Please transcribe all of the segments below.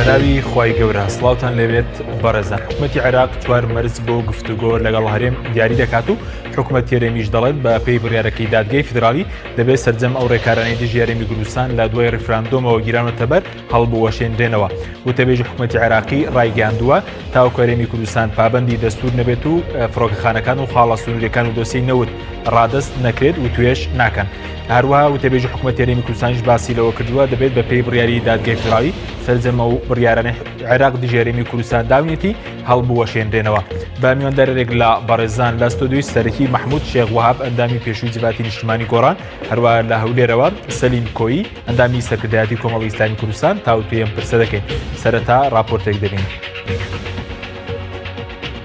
بەناوی خوای گەورە سڵاوتان لەوێت بەڕێزان حکوومەتی عێراق چوار مەرج بۆ گفتوگۆ لەگەڵ هەرێم دیاری دەکات و حکوومەت هەرێمیش دەڵێت بە پێی بڕیارەکەی دادگای فیدرالی دەبێت سەرجەم ئەو ڕێکارانەی دژی هەرێمی کوردستان لە دوای ڕیفراندۆمەوە گیرانەتە بەر هەڵبوەشێندرێنەوە. وتەبێژی حکوومەتی عێراقی ڕایگەاندووە تاوەکو هەرێمی کوردستان پابەندی دەستور نەبێت و فڕۆکەخانەکان و خاڵە سنووریەکان و دۆسیی نەوت ڕادست نەکرێت و توێش ناکەن. هەروەها وتەبێژی حکوومەتی هەرێمی کوردستانیش باسی لەوە کردووە دەبێت بە پێی بڕیاری دادگای فیدرالی سەرجەمە و بڕیارانەی عێراق دژی هەرێمی کوردستان داوینێتی هەڵبوەشێندرێنەوە. بە میواندارێک لە بەڕێزان لە ستۆدیۆی سەرەکی محمود شێخ وەهاب ئەندامی پێشووی جبهەتی نیشتیمانی گۆڕان، هەروەها لە هەولێرەوە سەلیم کۆیی ئەندامی سەرکردایەتی کۆمەڵی ئیسلامی کوردستان تاوتوێم پرسە دەکەین. سەرەتا راپۆرتێک دەبین.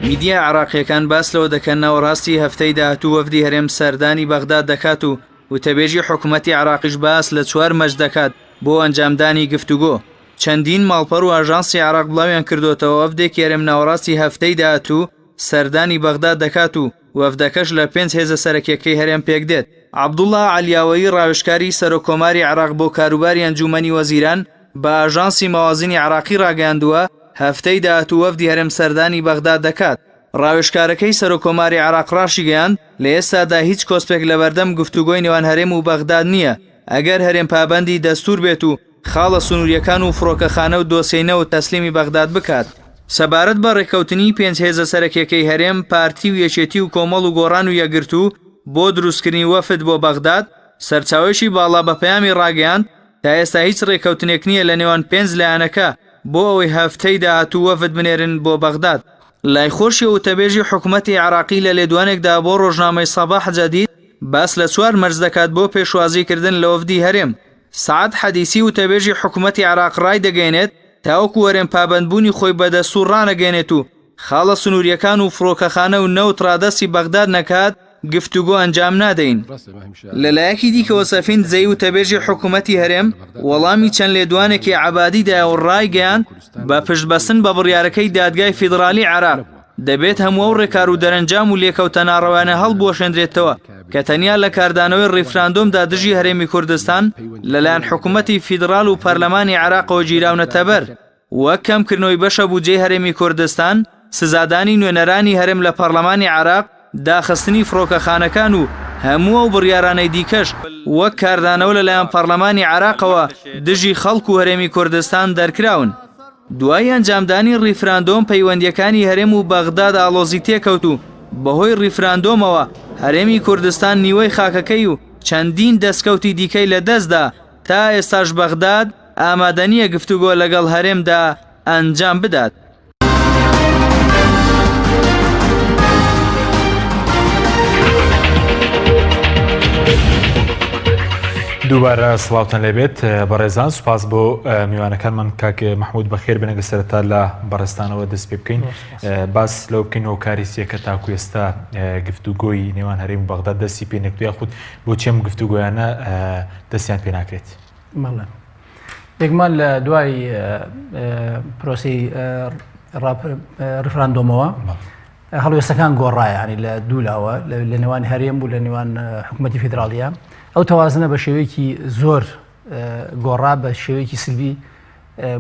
میدیا عێراقیەکان باس لەوە دەکەن ناوەڕاستی هەفتەی داهاتوو وەفدی هەرێم سەردانی بەغداد دەکات و وتەبێژی حکوومەتی عێراقیش باس لە 4 مەرج دەکات بۆ ئەنجامدانی گفتوگۆ. چەندین ماڵپەر و ئاژانسی عێراق بڵاویان کردوتەوە وەفدێکی هەرێم ناوەڕاستی هەفتەی داهاتوو سەردانی بەغداد دەکات و وەفدەکەش لە 5 هێزە سەرەکیەکەی هەرێم پێک دێت. عەبدوڵڵا عەلیاوەیی ڕاوێژکاری سەرۆکۆماری عێراق بۆ کاروباری ئەنجومەنی وەزیران بە ئاژانسی مەوازینی عێراقی ڕاگەیاندووە هەفتەی داهاتوو وەفدی هەرێم سەردانی بەغداد دەکات. ڕاوێژکارەکەی سەرۆکۆماری عێراق ڕاشی گەیاند لە ئێستادا هیچ کۆسپێک لە بەردەم گفتوگۆی نێوان هەرێم و بەغداد نییە. ئەگەر هەرێم پابەندی دەستور بێت و خاڵە سنووریەکان و فڕۆکەخانە و دۆسینەوە تەسلیمی بەغداد بکات. سەبارەت بە ڕێکەوتنی 5 هێزە سەرەکیەکەی هەرێم پارتی و یەکێتی و کۆمەڵ و گۆڕان و یەکگرتوو بۆ دروستکردنی وەفد بۆ بەغداد سەرچاوێکی باڵا بە پەیامی ڕاگەیاند تا ئێستا هیچ ڕێکەوتنێک نییە لە نێوان 5 لایەنەکە بۆ ئەوەی هەفتەی داهاتوو وەفد بنێرن بۆ بەغداد. لای خۆشی وتەبێژی حکوومەتی عێراقی لە لێدوانێکدا بۆ ڕۆژنامەی سەباح جەدید باس لە 4 مەرج دەکات بۆ پێشوازیکردن لە وەفدی هەرێم. سعد حەدیسی وتەبێژی حکوومەتی عێراق ڕای دەگەێنێت تاوەکو هەرێم پابەندبوونی خۆی بەدەستوور ڕانەگەێنێت و خاڵە سنووریەکان و فڕۆکەخانە و نەوت ڕادەستی بەغداد نەکات گفتوگۆ ئەنجام نادەین. لەلایەکی دیکەوە سەفین دزەی وتەبێژی حکوومەتی هەرێم وەڵامی چەند لێدوانێکی عەبادیدا و ڕایگەیاند بە پشتبەستن بە بڕیارەکەی دادگای فیدرالی عێراق دەبێت هەموو ئەو ڕێکار و دەرەنجام و لێکەوتە ناڕەوانە هەڵبوەشێندرێتەوە کە تەنیا لە کاردانەوەی ڕیفراندۆمدا دژی هەرێمی کوردستان لەلایەن حکوومەتی فیدرال و پەرلەمانی عێراقەوە گیراونەتە بەر. وەک کەمکردنەوەی بەشە بودجەی هەرێمی کوردستان، سزادانی نوێنەرانی هەرێم لە پەرلەمانی عێراق، داخستنی فڕۆکەخانەکان و هەموو ئەو بڕیارانەی دیکەش وەک کاردانەوە لەلایەن پەرلەمانی عێراقەوە دژی خەڵک و هەرێمی کوردستان دەرکراون. دوای ئەنجامدانی ڕیفراندۆم پەیوەندیەکانی هەرێم و بەغداد ئاڵۆزی تێکەوت و بەهۆی ڕیفراندۆمەوە هەرێمی کوردستان نیوەی خاکەکەی و چەندین دەستکەوتی دیکەی لە دەستدا تا ئێستاش بەغداد ئامادەنیە گفتوگۆ لەگەڵ هەرێمدا ئەنجام بدات. دووبارە سڵاوتان لەبێت بەڕێزان، سوپاس بۆ میوانەکانمان کاک محمود بەخێر بنەگە سەرەتا لە بەڕێستانەوە دەست پێ بکەین. باس لەو بکەینەوە کاری سیەکە تاکو ئێستا گفتوگۆی نێوان هەرێم و بەغداد دەستی پێ نەکردووە خود بۆ چێم گفتوگۆیانە دەستیان پێ ناکرێت. مەڵێ یەکمان لە دوای پرۆسی ڕیفراندۆمەوە هەڵوێستەکان گۆڕایە، ینی لە دوو لاوە لە نێوان هەرێم و لە نێوان حکوومەتی فیدرالیە ئەو تەوازنە بە شێوەیەکی زۆر گۆڕا بە شێوەیەکی سلبی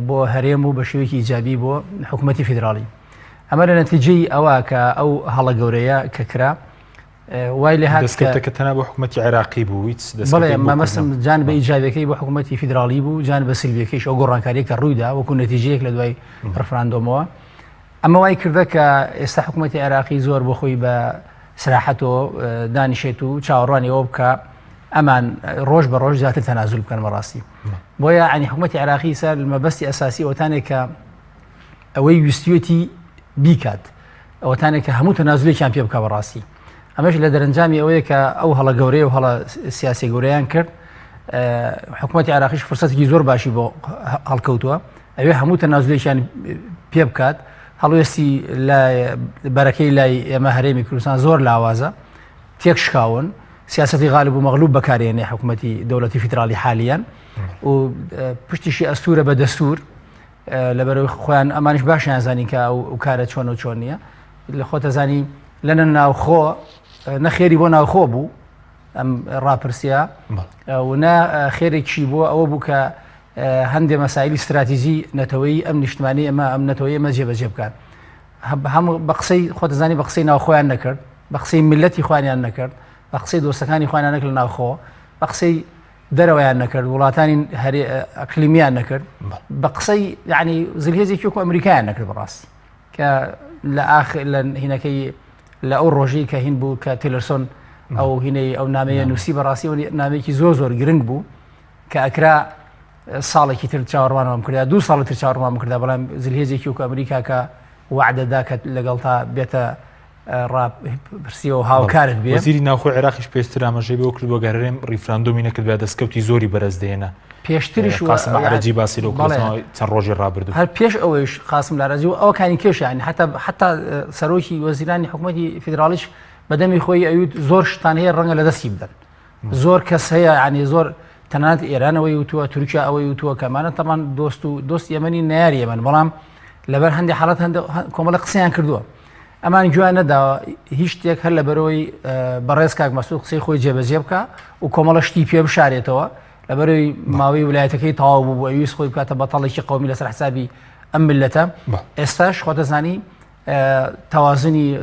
بۆ هەرێم و بە شێوەیەکی ئیجابی بۆ حکوومەتی فیدرالی. ئەمە لە نەتیجەی ئەوە کە ئەو هەڵە گەورەیە کە کرا وای لێ هات دەستکەوتەکە تەنها بۆ حکوومەتی عێراقی بوو، بەڵێ مەمەسم جانبە ئیجابیەکەی بۆ حکوومەتی فیدرالی بوو، جانبە سلبیەکەیش ئەو گۆڕانکاریە کە ڕوویدا وەکو نەتیجەیەک لە دوای ڕیفراندۆمەوە. ئەمە وای کردە کە ئێستا حکوومەتی عێراقی زۆر بۆ خۆی بە سراحەتەوە دانیشێت و چاوەڕوانی ئەوە بکە ئەمان ڕۆژ بە ڕۆژ زیاتر تەنازول بکەن بەڕاستی. بۆیە عنی حکوومەتی عێراقی سەر مەبەستی ئەساسی ئەوتانێک کە ئەوەی ویستیەتی بیکات، ئەوەتانێک کە هەموو تەنازولێکیان پێ بکە بەڕاستی. ئەمەش لە دەرەنجامی ئەوەیە کە ئەو هەڵە گەورەیە و هەڵە سیاسی گەورەیان کرد. حکوومەتی عێراقیش فرسەتێکی زۆر باشی بۆ هەڵکەوتووە، ئەوێ هەموو تەنازولێکیان پێ بکات. هەڵوێستی بەرەکەی لای ئێمە هەرێمی کوردستان زۆر لاوازە، تێک شکاون، سیاسەتی غالب و مەغلوب بەکارێنێ حکوومەتی دەوڵەتی فیدرالی حالیان و پشتیشی ئەستورە بە دەستور لەبەرەوەی خۆیان ئەمانش باشیان زانین کە ئەو کارە چۆن و چۆن نییە. لە خۆتە زانی لەنە ناوخۆ نەخێری بۆ ناوخۆ بوو ئەم ڕاپرسیە و نا خێرێکی بۆ ئەوە بوو کە هەندێک مەسایلی استراتیژی نەتەوەی ئەم نیشتمانی ئەمە ئەم نەتەوەی ئەمە جێبەجێ بکات هەموو بە قسەی خۆتەزانی بە قسەی ناوخۆیان نەکرد بە قسەی ملەتی خوانیان نەکرد بە قسەی دۆستەکانی خوانیان نەکرد لە ناوخۆ بە قسەی دەرەوەیان نەکرد وڵاتانی ئەقلیمیان نەکرد بە قسەی یعنی زلهێزێکی وەکو ئەمریکایان نەکرد بەڕاست کە لە هینەکەی لە ئەو ڕۆژەی کە هین بوو کە تیلەرسۆن ئەو هینەی ئەو نامەیە نووسی بەڕاستی نامێکی زۆر گرنگ بوو کە ئەکرا ساڵێکی تر چاوەڕوانەوەم کردا 2 ساڵی تر چاوەڕوانم کردا بەڵام زلهێزێکی وەکو ئەمریکا کە وعدەدا کە لەگەڵ تا بێتە ڕاپرسیەوە هاوکارت بێ وەزیری ناوخۆی عێراقیش پێشتر ئاماژەی بۆ کرد بۆ گەڕێم ڕیفراندۆمی نەکرد بێ دەستکەوتی زۆری بەرز دێنە پێشتریش قاسم عەرەجی باسی لەو چەند ڕۆژی ڕابردوو هەر پێش ئەوەیش قاسم عەرەجی و ئەوەکانی کێشیان حتا سەرۆکی وەزیرانی حکوومەتی فیدراڵیش بەدەمی خۆی ئەویت زۆر شتان هەیە ڕەنگە لە دەستی بدەن زۆر کەس هەیە ینی زۆر تەنانەت ئێرانەوەی وتووە تورکیا ئەوەی وتووە کەمانە تەمان دۆست یەمەنی نەیاری ئێمن بەڵام لەبەر هەندێک حاڵەت کۆمەڵە قسەیان کردووە ئەمان گویان نەداوە هیچ شتێک هەر لە بەرەوەی بەڕێز کاک مەسعود قسەی خۆی جێبەجێ بکە و کۆمەڵە شتی پێ بشارێتەوە لەبەرەوەی ماوەی ویلایەتەکەی تەواو بوو ئەویست خۆی بکاتە بەتەڵێکی قەومی لەسەر حسابی ئەم ملەتە ئێستاش خۆتەزانی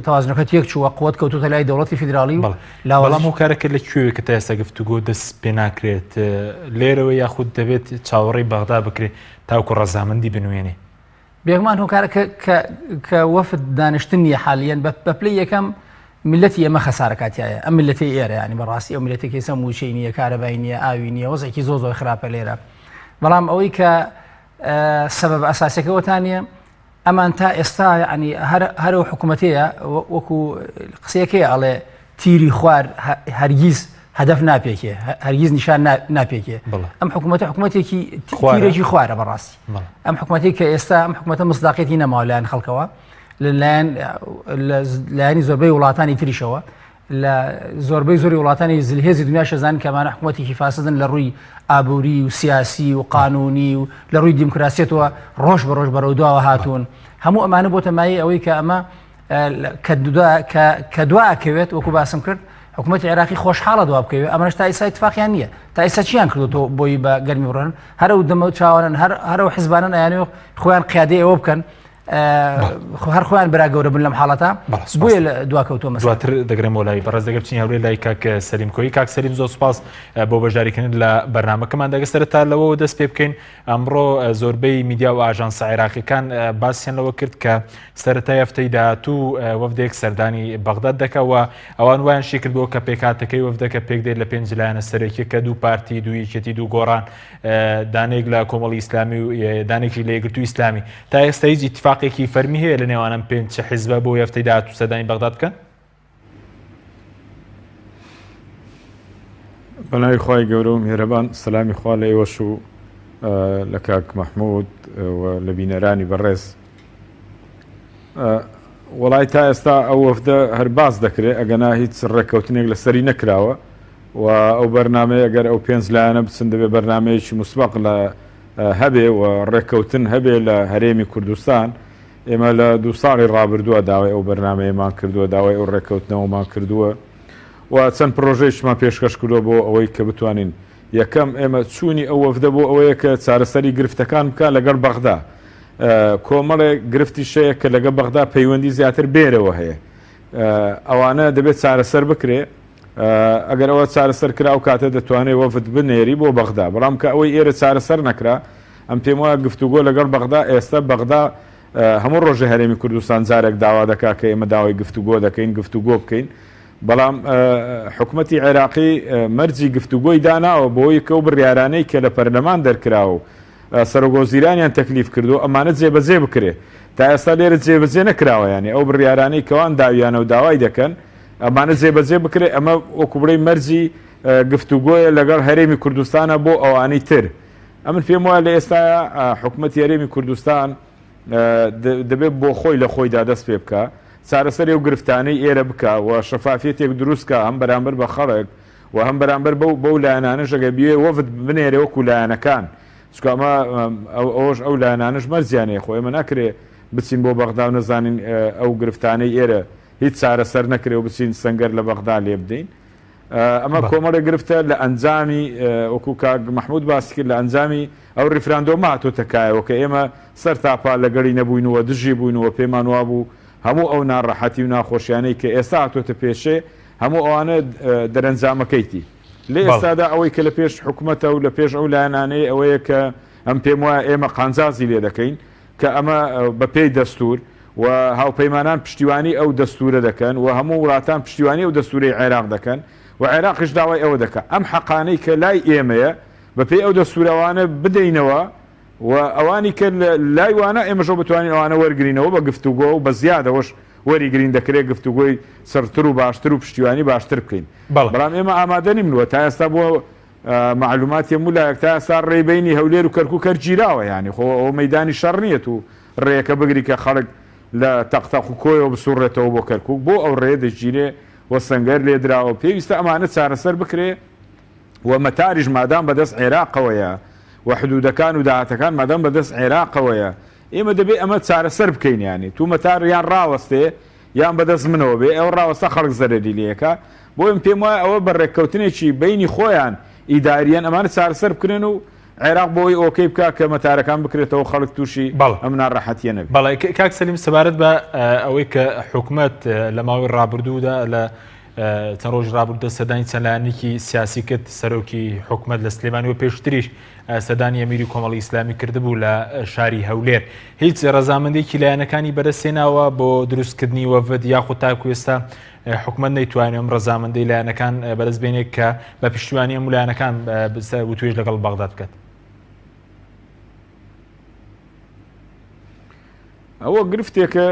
تەوازنەکەت یەک چووە قوت کەوتوتە لای دەوڵەتی فیدراڵی بەڵام و کارەکە لەکوێ کە تا ئێستا گفتوگۆ دەست پێ ناکرێت لێرەوە یاخود دەبێت چاوەڕێی بەغدا بکرێت تاوکو ڕەزامەندی بنوێنێ بێگومان هۆکارە کە وەفد دانیشتن نیە حالیان بە پلەی یەکەم ملەتی ئەمە خەسارەکاتیایە ئەم ملەتی ئێرە ینی بەڕاستی ئەو ملەتێکی سەم وچەی نییە کارەبای نییە ئاوی نییە وەزێکی زۆر خراپە لێرە بەڵام ئەوەی کە سەبەب ئەساسیەکەوەتانە ئەمان تا ئێستا ینی هەرەوە حکوومەتەیە وەکو قسەیەکەی ئەڵێ تیری خوار هەرگیز هەدەف ناپێکێ هەرگیز نیشان ناپێکێ ئەم حکوومەتێکی تیرێکی خوارە بەڕاستی ئەم حکوومەتی کە ئێستا ئەم حکوومەتە مصداقیەتی نەماوە لایەن خەڵکەوە لایەنی زۆربەی وڵاتانی تریشەوە لە زۆری وڵاتانی زلهێزی دنیا شەزان کەمانە حکوومەتێکی فاسدن لە ڕووی ئابووری و سیاسی و قانونی و لە ڕووی دیموکراسیەتەوە ڕۆژ بە ڕۆژ بەڕێوەداوە هاتوون هەموو ئەمانە بۆ تەمایی ئەوەی کە ئەمە کە دواکەوێت وەکو باسم کرد حکوومەتی عێراقی خۆشحاڵە دوا بکەوێت ئەمەش تا ئێستا اتفاقیان نییە تا ئێستا چیان کردوەوە بۆی بە گەرمی بڕۆن هەرە و دەمە و چاوانن هەرەوە حیزبانن ئەیانێ خۆیان قیادەی ئەوە بکەن هەر خۆیان برا گەورە بن لەم حاڵەتە بۆیە لە دواکەوتۆمە دواتر دەگرێمەوە لای بەڕێز دەگە بچین هەولێر لای کاک سەلیم کۆی کاک سەلیم زۆر سوپاس بۆ بەشداریکردن لە بەرنامەکەمان دەگە سەرەتا لەوە دەست پێ بکەین ئەمڕۆ زۆربەی میدیا و ئاژانسە عێراقیەکان باسییان لەوە کرد کە سەرەتای هەفتەی داهاتوو وەفدێک سەردانی بەغداد دەکەوە ئەوان وایان شی کردبووە کە پێکهاتەکەی وەفدەکە پێک دێت لە 5 لایەنە سەرەکیە کە دوو پارتی دوو یەکێتی دوو گۆڕان دانێک لە کۆمەڵی ئیسلامی و دانێکی لە یەکگرتووی ئیسلامی تا ئێستا هیچ ئیتفاقێکی فەرمی هەیە لە نێوانم پێنج حیزبە بۆ هەفتەی داهاتوو سەردانی بەغداد بکەن؟ بەناوی خوای گەورە و میهرەبان سەلامی خوا لە ئێوەش و لە کاک مەحموود و لە بینەرانی بەڕێز وەڵای تا ئێستا ئەو وەفدە هەر باس دەکرێت ئەگەنا هیچ ڕێککەوتنێک لەسەری نەکراوە و ئەو بەرنامەیە ئەگەر ئەو 5 لایەنە بچن دەبێت بەرنمەیەکی مسبق لە هەبێ و ڕێککەوتن هەبێ لە هەرێمی کوردستان ئێمە لە 2 ساڵی ڕابردووە داوای ئەو بەرنمەیەمان کردووە داوای ئەو ڕێککەوتنەوەمان کردووە و چەند پرۆژەیشمان پێشکەش کردووە بۆ ئەوەی کە بتوانین یەکەم ئێمە چوونی ئەو وەفدە بۆ ئەوەیە کە چارەسەری گرفتەکان بکە لەگەڵ بەغدا کۆمەڵێک گرفتی شەیە کە لەگە بەغدا پەیوەندی زیاتر بێرەوە هەیە ئەوانە دەبێت چارەسەر بکرێ ئەگەر ئەوە چارەسەر کرا و کاتە دەتوانێت وەفد بنێری بۆ بەغدا بەڵام کە ئەوەی ئێرە چارەسەر نەکرا ئەم پێم وایە گفتوگۆ لەگەڵ بەغدا ئێستا بەغدا هەموو ڕۆژە هەرێمی کوردستان جارێک داوا دەکا کە ئێمە داوای گفتوگۆ دەکەین گفتوگۆ بکەین بەڵام حکوومەتی عێراقی مەرجی گفتوگۆی داناوە بۆی کە و بڕیارانەی کە لە پەرلەمان دەرکراوە سەرۆگۆزیرانیان تەکلیف کردو ئەمانە جێبەجێ بکرێ تا ئێستا لێرە جێبەجێ نەکراوە ینی ئەو بڕیارانەی کەوان داویانە و داوای دەکەن ئەمانە جێبەجێ بکرێ ئەمە وەکوبرەی مەرجی گفتوگۆیە لەگەڵ هەرێمی کوردستانە بۆ ئەوانەی تر ئەمن پێم وایە لە ئێستا حکوومەتی هەرێمی کوردستان دەبێت بۆ خۆی لە خۆیدا دەست پێ بکە چارەسەری و گرفتانەی ئێرە بکە و شەفافیەتێک دروستکە هەم بەرامبەر بە خەڵک و هەم بەرامبەر بەو لایەنانە ژەگە بێ وەفد بنێرێ وەکو لایەنەکان چکە ئەمە ئەوش ئەو لایەنانش مەرجیانەیە خۆ ئێمە ناکرێ بچین بۆ بەغدا و نەزانین ئەو گرفتانەی ئێرە هیچ چارەسەر نەکرێ و بچین سەنگەر لە بەغدا لێ بدەین ئەمە کۆمەڵی گرفتە لە ئەنجامی وەکو کاک محمود باسی کرد لە ئەنجامی ئەو ریفراندۆم هاتۆتەکایەوە کە ئێمە سەر تاپا لەگەڵی نەبووینەوە دژی بووینەوە پێمان وابوو هەموو ئەو ناڕەحەتی و ناخۆشیانەی کە ئێستا هاتۆتە پێشێ هەموو ئەوانە دەرەنجامەکەیتی لێ ئێستادا ئەوەی کە لە پێش حکوومەتە و لە پێش ئەو لایەنانەیە ئەوەیە کە ئەم پێم وایە ئێمە قانجازی لێ دەکەین کە ئەمە بەپێی دەستور و هاوپەیمانان پشتیوانی ئەو دەستورە دەکەن و هەموو وڵاتان پشتیوانی ئەو دەستوری عێراق دەکەن و عێراقیش داوای ئەوە دەکە ئەم حەقانەی کە لای ئێمەیە بەپێی ئەو دەستورەوانە بدەینەوە و ئەوانی کە لای وانە ئێمەشۆ بتوانین ئەوانە وەرگرینەوە بە گفتوگۆ و بە زیادەوەش وەریگرین دەکرێت گفتوگۆی سەرتر و باشتر و پشتیوانی باشتر بکەین بەڵام ئێمە ئامادە نیمنەوە تا ئێستا بۆ معلوماتی مولایەک تا ئێستا ڕێبینی هەولێر و کەرکووک گیراوە ینی خۆ ئەو مەدانی شەڕ نیەت و ڕێیەکە بگری کە خەڵک لە تەقتەق و کۆیەوە بسوڕێتەوە بۆ کەرکووک بۆ ئەو ڕێ دەگیرێ و سەنگەر لێ دراوە پێویستە ئەمانە چارەسەر بکرێ و مەتاریش مادام بەدەست عێراقەوەیە و حدودەکان و داهاتەکان مادام بەدەست عێراقەوەیە ئێمە دەبێت ئەمە چارەسەر بکەین ینی تو مەتار یان ڕاوەستێ یان بەدەست منەوە بێ ئەو ڕاوەستە خەڵک زەرەری لەکە بۆ ئەم پێم وایە ئەوە بە ڕێککەوتنێکی بینی خۆیان ئیداریان ئەمانە چارەسەر بکرێن و عێراق بۆی ئۆکەی بکە کە مەتارەکان بکرێتەوە خەڵک تووشی ئەم ناڕەحەتیە نەبێت. بەڵێ کاک سەلیم سەبارەت بە ئەوەی کە حکوومەت لە ماوەی ڕابردوودا لە چەند ڕۆژ ڕابردە سەدانی چەندلایەنێکی سیاسی کرد سەرۆکی حکوومەت لە سلێمانی و پێشتریش سەدانی ئەمیری کۆمەڵی ئیسلامی کردبوو لە شاری هەولێر هیچ ڕەزامەندێکی لایەنەکانی بەدەستێناوە بۆ دروستکردنی وەڤد یاخود تاکو ئێستا حکوومەت نەیتوانێت ئەم ڕەزامەندەی لایەنەکان بەدەستبێنێت کە بە پشتیوانی ئەم لایەنەکان وتوێژ لەگەڵ بەغداد بکات. ئەوە گرفتێکە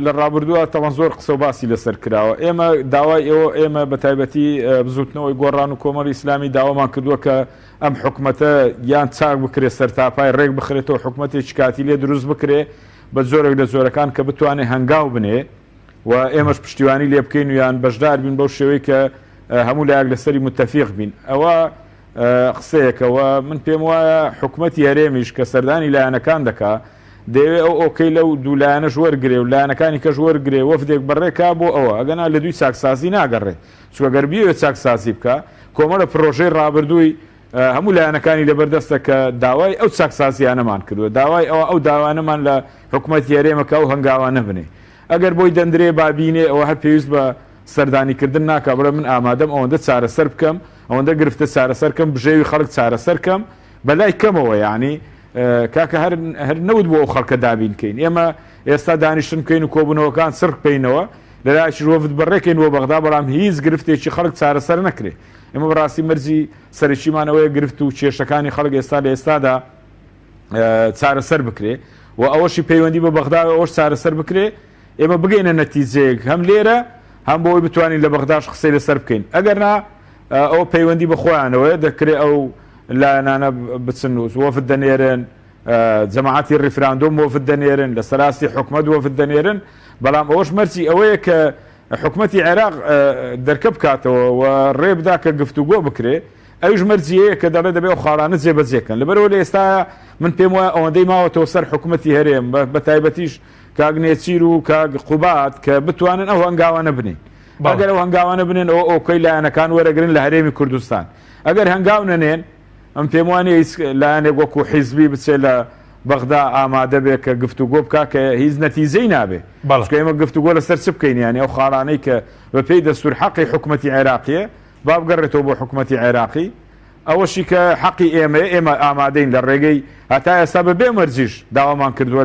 لە ڕابردووە تەوان زۆر قسە و باسی لەسەر کراوە ئێمە داوای ئێمە بە تایبەتی بزوتنەوەی گۆڕان و کۆمەڵی ئیسلامی داوامان کردووە کە ئەم حکوومەتە یان چاک بکرێت سەرتاپای ڕێک بخرێتەوە حکوومەتێکی کاتی لێ دروست بکرێ بە زۆرێک لە زۆرەکان کە بتوانێت هەنگاو بنێ و ئێمەش پشتیوانی لێ بکەین و یان بەشدار بین بەو شێوەی کە هەموو لایەک لەسەری متتەفیق بین ئەوە قسەیەکەوە من پێم وایە حکوومەتی هەرێمیش کە سەردانی لایەنەکان دەکات دەوێت ئەو ئۆکەی لەو دوولایەنەش وەرگێ و لایەنەکانی کەش وەرگێ وەفدێک بەڕێکا بۆ ئەوە ئەگەنا لە دوی چاکسازی ناگەڕێ چوە گەربیەوە چاکسازی بکە کۆمەڵە پرۆژەی ڕابردووی هەموو لایەنەکانی لەبەردەستە کە داوای ئەو چاکسازیانەمان کردووە داوای ئەو داوانەمان لە حکوومەتی هەرێمەکە و هەنگاوانە بنێ ئەگەر بۆی دەندرێ بابینێ ئەوە هەر پێویست بە سەردانیکردن ناکە بڵێ من ئامادەم ئەوەندە چارەسەر بکەم ئەوەندە گرفتە چارەسەرکەم بژێوی خەڵک چارەسەرکەم بەلای کەمەوە یعنی کاکە هەر نەوت بۆ ئەو خەڵکە دابینکەین ئێمە ئێستا دانیشتن بکەین و کۆبوونەوەکان سرق بکەینەوە لەلایشی ڕۆفت بەڕێکەین بۆ بەغدا بەڵام هیچ گرفتێکی خەڵک چارەسەر نەکرێ ئێمە بەڕاستی مەرجی سەرچیمانەوەی گرفت و کێشەکانی خەڵک ئێستا لە ئێستادا چارەسەر بکرێ و ئەوەشی پەیوەندی بە بەغدا ئەوش چارەسەر بکرێ ئێمە بگەینە نەتیجەیەک هەم لێرە هەم بۆی بتوانین لە بەغداش قسەی لەسەر بکەین ئەگەرنا ئەو پەیوەندی بەخۆیانەوەی دەکرێت ئەو لایەنانە بچن و وەفد دەنێرن جەماعەتی ریفراندۆم وەفد دەنێرن لە سەراستی حکوومەت وەفد دەنێرن بەڵام ئەوەش مەرجی ئەوەیە کە حکوومەتی عێراق دەرکە بکاتەوە و ڕێ بدا کە گفتوگۆ بکرێ ئەوش مەرجیەیە کە دەڵێ دەبێت ئەو خاڵانە جێبەجێکن لەبەرەوە لە ئێستا من پێم وایە ئەوەندەی ماوەتەوە سەر حکوومەتی هەرێم بە تایبەتیش کاک نێچیر و کاک قوبات کە بتوانن ئەو هەنگاوانە بنین ئەگەر ئەو هەنگاوانە بنێن ئەوە ئۆکەی لایەنەکان وەرەگرن لە هەرێمی کوردستان ئەگەر هەنگاو نەنێن ئەم پێم وانێ لایەنێک وەکو حیزبی بچێت لە بەغدا ئامادە بێت کە گفتوگۆ بکە کە هیچ نەتیجەی نابێ ئێمە گفتوگۆ لەسەر چ بکەین یانی ئەو خاڵانەی کە بە پێی دەستور حەقی حکوومەتی عێراقیە با بگەڕێتەوە بۆ حکوومەتی عێراقی ئەوەشی کە حەقی ئێمە ئامادەین لە ڕێگەی هەتا ئێستا بە بێ مەرجیش داوامان کردووە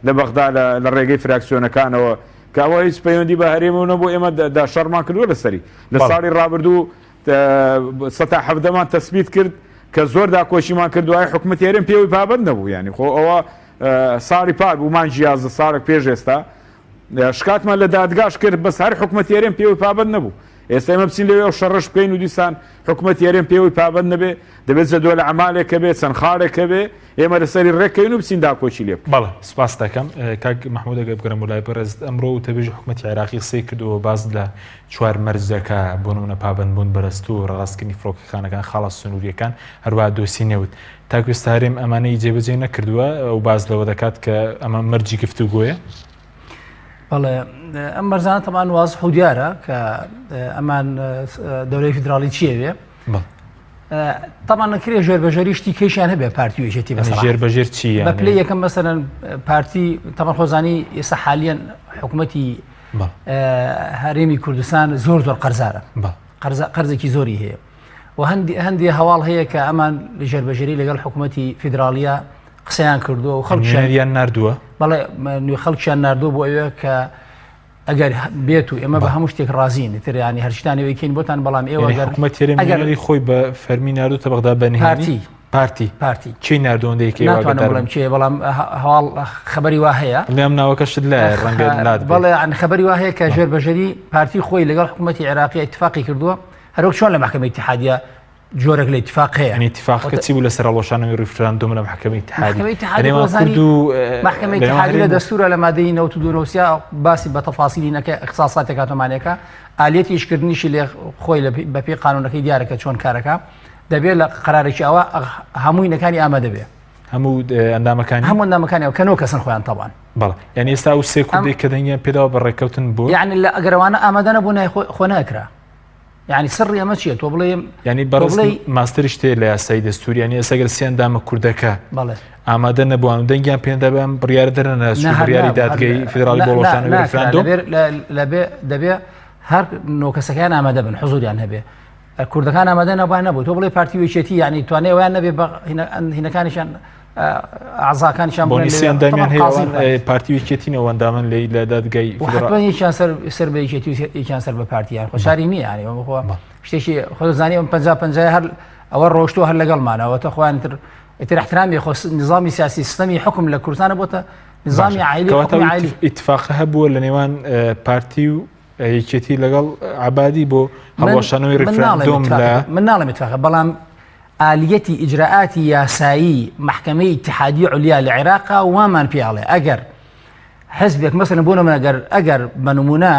لە بەغدا لە ڕێگەی فراکسیۆنەکانەوە کەەوە هیچ پەیوەندی بە هەرێمەوە بۆ ئێمە دا شەڕمان کردووە لەسەری لە ساڵی ڕابردوو 17 تەسبیت کرد کە زۆر داکۆشیمان کردووای حکوومەتی هەرێم پێوەی پابەند نەبوو ینی خۆ ئەوە ساڵی پار بوو مانجی 11 ساڵێک پێش ئێستا شکاتمان لە دادگاش کرد بەس هەر حکوومەتی هەرێم پێوەی پابەند نەبوو ئێستا ئێمە بچین لەوێ و شەڕش بکەین و دیسان حکوومەتی هەرێم پێوەی پابەند نەبێ دەبێت جەدوەل عەمالێکە بێت چەند خاڵێکە بێ ئێمە لەسەری ڕێککەین و بچین داکۆچی لێ بکەین. بەڵێ سپاس دەکەم کاک محمود ئەگەر بگەڕێم وڵای بەڕێز ئەمڕۆ وتەبێژی حکوومەتی عێراقی قسەی کردووە باز لە 4 مەرجەکە بۆ نمونە پابەندبوون بەرزتو و ڕاستکردنی فڕۆکەخانەکان خاڵە سنووریەکان هەروەها دۆسی نەوت تاکو ئێستا هەرێم ئەمانەی جێبەجێ نەکردووە ئەو باز لەوە دەکات کە ئەمە مەرجی گفتوگۆیە بەڵێ ئەم مەرزانە تەمان واضح و دیارە کە ئەمان دەولەی فیدراڵی چیەوێ طبعا نکرێ ژێربەژێری شتی کەیشیان هەبێ پارتی وێژێتی بەسەر ژێربەژێر چیە بە پلەی یەکەم مەسەرەن پارتی تەمان خۆزانی ئێستا حالیان حکوومەتی هەرێمی کوردستان زۆر قەرزارە قەرزێکی زۆری هەیە و هەندی هەواڵ هەیە کە ئەمان ژێربەژێری لەگەڵ حکوومەتی فیدراڵیە قسەیان کردووە و خەڵکیان نردووە بەڵێ نوێ خەڵکیان نردووە بۆ ئەوێ کە ئەگەر بێت و ئێمە بە هەموو شتێک رازین تر ینی هەرشتانەوەیکەین بۆتان بەڵام ئێوە حکوومەت هێرەمی خۆی بە فەرمی نردوتە بەغدا بەنهێنی پارتی چی نردۆندەیەکی بڵم چێ بەڵام هەواڵ خەبەری وا هەیە لێم ناوەکەشت لە ڕەنگە لات بەڵێ عن خەبەری وا هەیە کە ژێربەژێری پارتی خۆی لەگەڵ حکوومەتی عێراقی اتفاقی کردووە هەروەک چۆن لە محکەمەی اتحادیە جۆرەك لە اتفاق هەیە ینی اتفاقەکە چی بوو لەسەر ڕۆژانەوەی ڕیفراندۆم لە محکەمەی اتحادی محکەمەی اتحادی لە دەستورە لە مادەی 92 باسی بە تەفاسیلی نەکە اختصاصاتی کاتۆمانەکە ئالێتی ئیشکردنیشی لێ خۆی بەپێی قانونەکەی دیارەکە چۆن کارەکە دەبێت لە قرارێکی ئەوە هەمووی نەکانی ئامادە بێ هەموو ئەندامەکانیەوە کە نۆ کەسن خۆیان تەوان بەڵێ یعنی ئێستا و سێ کوردێک کە دەنگیان پێداوە بە ڕێکەوتن بوو یعنی لە ئەگەرەوانە ئامادە نەبوون خۆ ناکرا يعني سر يا ماشي تو بڵێ ینی بەڕست ماستریش تێ لە یاسای دەستوری ینی ئێستا گەر سێندامە کوردەکە ئامادە نەبووان دەنگیان پێ دەبێن بڕیارە دەرەنە بڕیاری دادگەی فیدراڵی بۆ ڕۆژانەوەی ڕیفراندۆم دەبێ هەر نۆکەسەکان ئامادە بن حزوریان هەبێ کوردەکان ئامادە نەبووان نەبوو تۆ بڵێ پارتی وێچێتی ینی توانێ ئەویان نەبێ هینەکانیشان ئازاکانیشان بۆ نیسیاندامیان هەیە پارتی وێچێتینەوە ئەندامن لە دادگای فیدراڵیان سەر بە یەکێتیان سەر بە پارتیان خۆشاری نییە ینی خۆ شتێکی خۆزانانی ئەم 50 هەر ئەوە ڕۆشتۆ هەر لەگەڵمانەوە تە خۆیان تر احترامی خۆ نظامی سیاسی سیستەمی حکم لە کوردستانە بۆتە نظامی عائیلی ئیتفاقە هەبووە لە نێوان پارتی و یەکێتی لەگەڵ عبادی بۆ هەڵوەشانەوەی ڕیفراندۆم من ناڵێم اتفاقە بەڵام ئالیەتی ئیجراعاتی یاسایی محکەمەی اتحادی علیا لە عێراقا وامان پێڵێ ئەگەر حزبێک مەسەلەن بۆ نمونە ئەگەر بە نمونە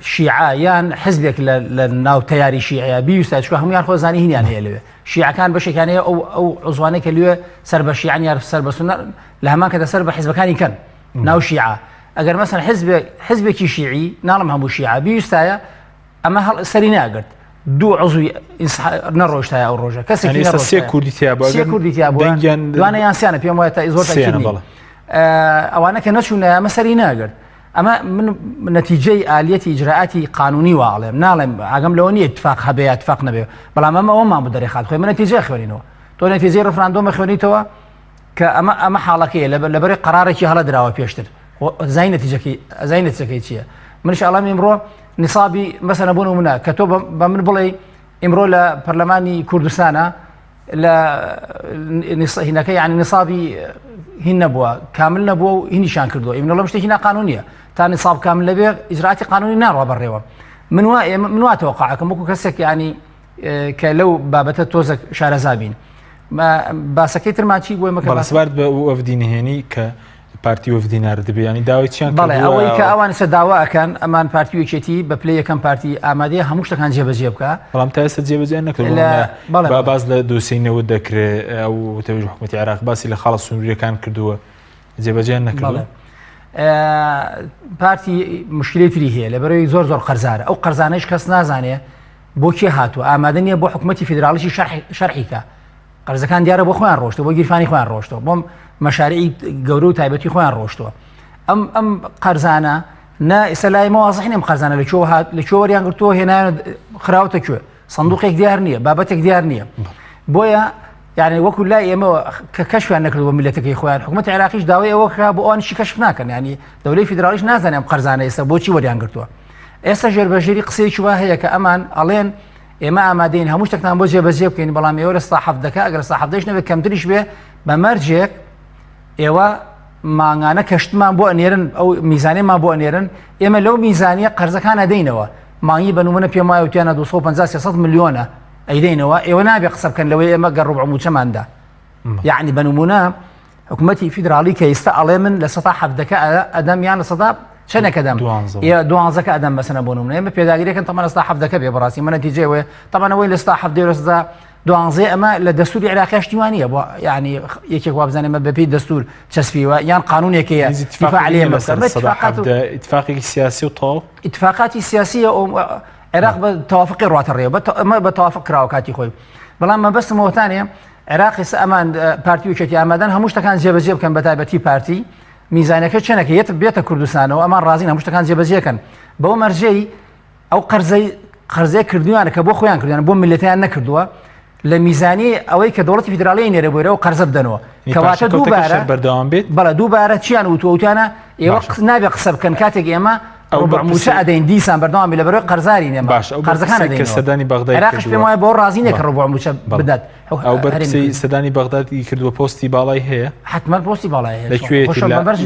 شیعە یان حزبێک لە ناو تەیاری شیعەیە بیویستە چکە هەمویان خۆزانی هینیان هەیە لەوێ شیعەکان بەشێکیان هەیە ئەو عوزوانەی کە لێوێ سەر بە شیعەن یان سەر بە سونە لە هەمان کەدا سەر بە حیزبەکانی کەن ناو شیعە ئەگەر مەسەلەن حزبێکی شیعی ناڵم هەموو شیعە بیویستایە ئەمە سەری ناگرت دوو عضوی نەڕۆشتایە ئەو ڕۆژە کەسێکی سێ کوردی تیا بووە دوانە یانسیانە پێم وایە تا زۆر ئەوانە کە نەچوونە ئەمە سەری ناگرت ئەمە من نەتیجەی ئالیەتی ئیجراعاتی قانونی واڵێم ناڵێم ئاگەم لەوە نیە اتفاق هەبێ یا اتفاق نەبێ بەڵام ئەوەمان بۆ دەرێخات خۆی من نەتیجە خوێنینەوە تۆ نەتیجەی ڕفراندۆمە خوێنیتەوە کە ئەمە حاڵەکەیە لەبەرەی قەرارێکی هەڵەدراوە پێشتر زای نەتیجەکەی چییە منش ئەڵام ئیمڕۆ نیسابی مەسەلەن بۆ نمونە کە تۆ بە من بڵێ ئیمڕۆ لە پەرلەمانی کوردستانە لە هینەکە یعنی نیسابی هین نەبووە کامل نەبووە و هینیشان کردووە ئیمنەڵەم شتێکی ناقانونیە تا نیساب کامل لەبێ ئیجراعاتی قانونی ناڕوا بەڕێوە من وا تەوەقعەکەم وەکو کەسێک ینی کە لەو بابەتە تۆزە شارەزابین باسەکەی ترمان چی بۆی مەکە بەسبارد بە وەفدی نهێنی کە پارتی وەفدینار دەبێ ینی داوای چیان بەڵێ ئەوەی کە ئەوان سە داواکەن ئەمان پارتی وێچێتی بە پلەی یەکەم پارتی ئامادەیە هەموو شتەکان جێبەجێ بکە بەڵام تا ئێستا جێبەجێ نەکردووە باز لە دۆسینەوە دەکرێت ئەو تەوێژ حکوومەتی عێراق باسی لە خاڵە سنووریەکان کردووە جێبەجێ نەکردووە پارتی مشکلێتری هەیە لەبەرەوەی زۆر قەرزارە ئەو قەرزانەیش کەس نازانێ بۆ کێ هاتووە ئامادە نییە بۆ حکوومەتی فیدراڵیشی شەرحیکە قەرزەکان دیارە بۆ خۆیان ڕۆشتەوە بۆ گیرفانی خۆیان ڕۆشتەوە بۆم مەشارعی گەورە و تایبەتی خۆیان ڕۆشتووە ئەم قەرزانە نا ئێستا لای مەوازح نیم قەرزانە لە چۆ وەریان گرتووە هێنایە خراوەتە کوێ سندوقێک دیار نییە بابەتێک دیار نییە بۆیە يعني وەکو لای ئێمەوە کە کەشفیان نەکردووە میلەتەکەی خۆیان حکوومەتی عێراقیش داوای ئەوە کرا بۆ ئەوانشی کەشف ناکەن ینی دەولەی فیدراڵیش نازانێ ئەم قەرزانە ئێستا بۆچی وەریان گرتووە ئێستا ژێربەژێری قسەیەکی وا هەیە کە ئەمان ئەڵێن ئێمە ئامادەین هەموو شتێکتان بۆ جێبەجێ بکەین بەڵام ئێوە لە ستا حەفدەکە ئەگەر ستا حەفدەش نەبێت کەمتریش بێ بە مەرجێک ئێوە مانگانە کەشتمان بۆ ئەنێرن ئەو میزانێمان بۆ ئەنێرن ئێمە لەو میزانیە قەرزەکان ئەدەینەوە مانگی بە نمونە پێم وایە وتیانە 250-300 ملیۆنە ئەیدەینەوە ئێوە نابێ قسە بکەن لەوەی ئێمە گەڕ ڕوبع موچەماندا يعني بە نمونە حکوومەتی فیدراڵی کە ئێستا ئەڵێ من لە سەتا حەفدەکە ئەدەم یان لە سەدا چەندێک ئەدەم دوانزەکە ئەدەم بەسەنە بۆ نمونە ئێمە پێداگیریەکەن تەمان لە سەتا حەفدەکە بێ بەڕاستی من نەتیجەوێ تەمانەوەی لە سەتا حەفدەی لە سەدا دوانزێ ئەمە لە دەستوری عێراقیش دیوانیە بۆ یعنی یەکێک وابزانێ مە بەپی دەستور چەسپیوە یان قانونێکەیە اتفاقێکی سیاسی و تەواو اتفاقاتی سیاسیە عێراق بە تەوافقی ڕاتەڕێەوە ئەمە بە تەوافق کراوە کاتی خۆی بەڵام مەبەستمەوەتانێ عێراقی ئەمان پارتی وچێتی ئامادەن هەموو شتەکان جێبەجێ بکەن بە تایبەتی پارتی میزانەکە چەنەکە یەت بێتە کوردستانەوە ئەمان ڕازین هەموو شتەکان جێبەجێکەن بەو مەرجەی ئەو قەرزەی کردویانە کە بۆ خۆیان کردیان بۆ میلەتیان نەکردووە لە میزانی ئەوەی کە دەوڵەتی فیدراالی نێرە بۆرە و قەرزە بدەنەوە کەواتە دووبارە بەردەوام بێت بەڵە دووبارە چیان وتوتیانە ئێوە نابێ قسە بکەن کاتێک ئێمە موچە ئەدەین دیسان بەردەوام لە بەرەوەی قەرزاری نێمە قەرزەکان کە سەدانی بەغداد عێراقیش پێم وایە بۆ ڕازینێک کە ڕۆبوع موچە بدات ئەو بەرپرسی سەدانی بەغدادی کردووە پۆستی باڵای هەیە حتمما پۆستی باڵای هەیە لەکوێتی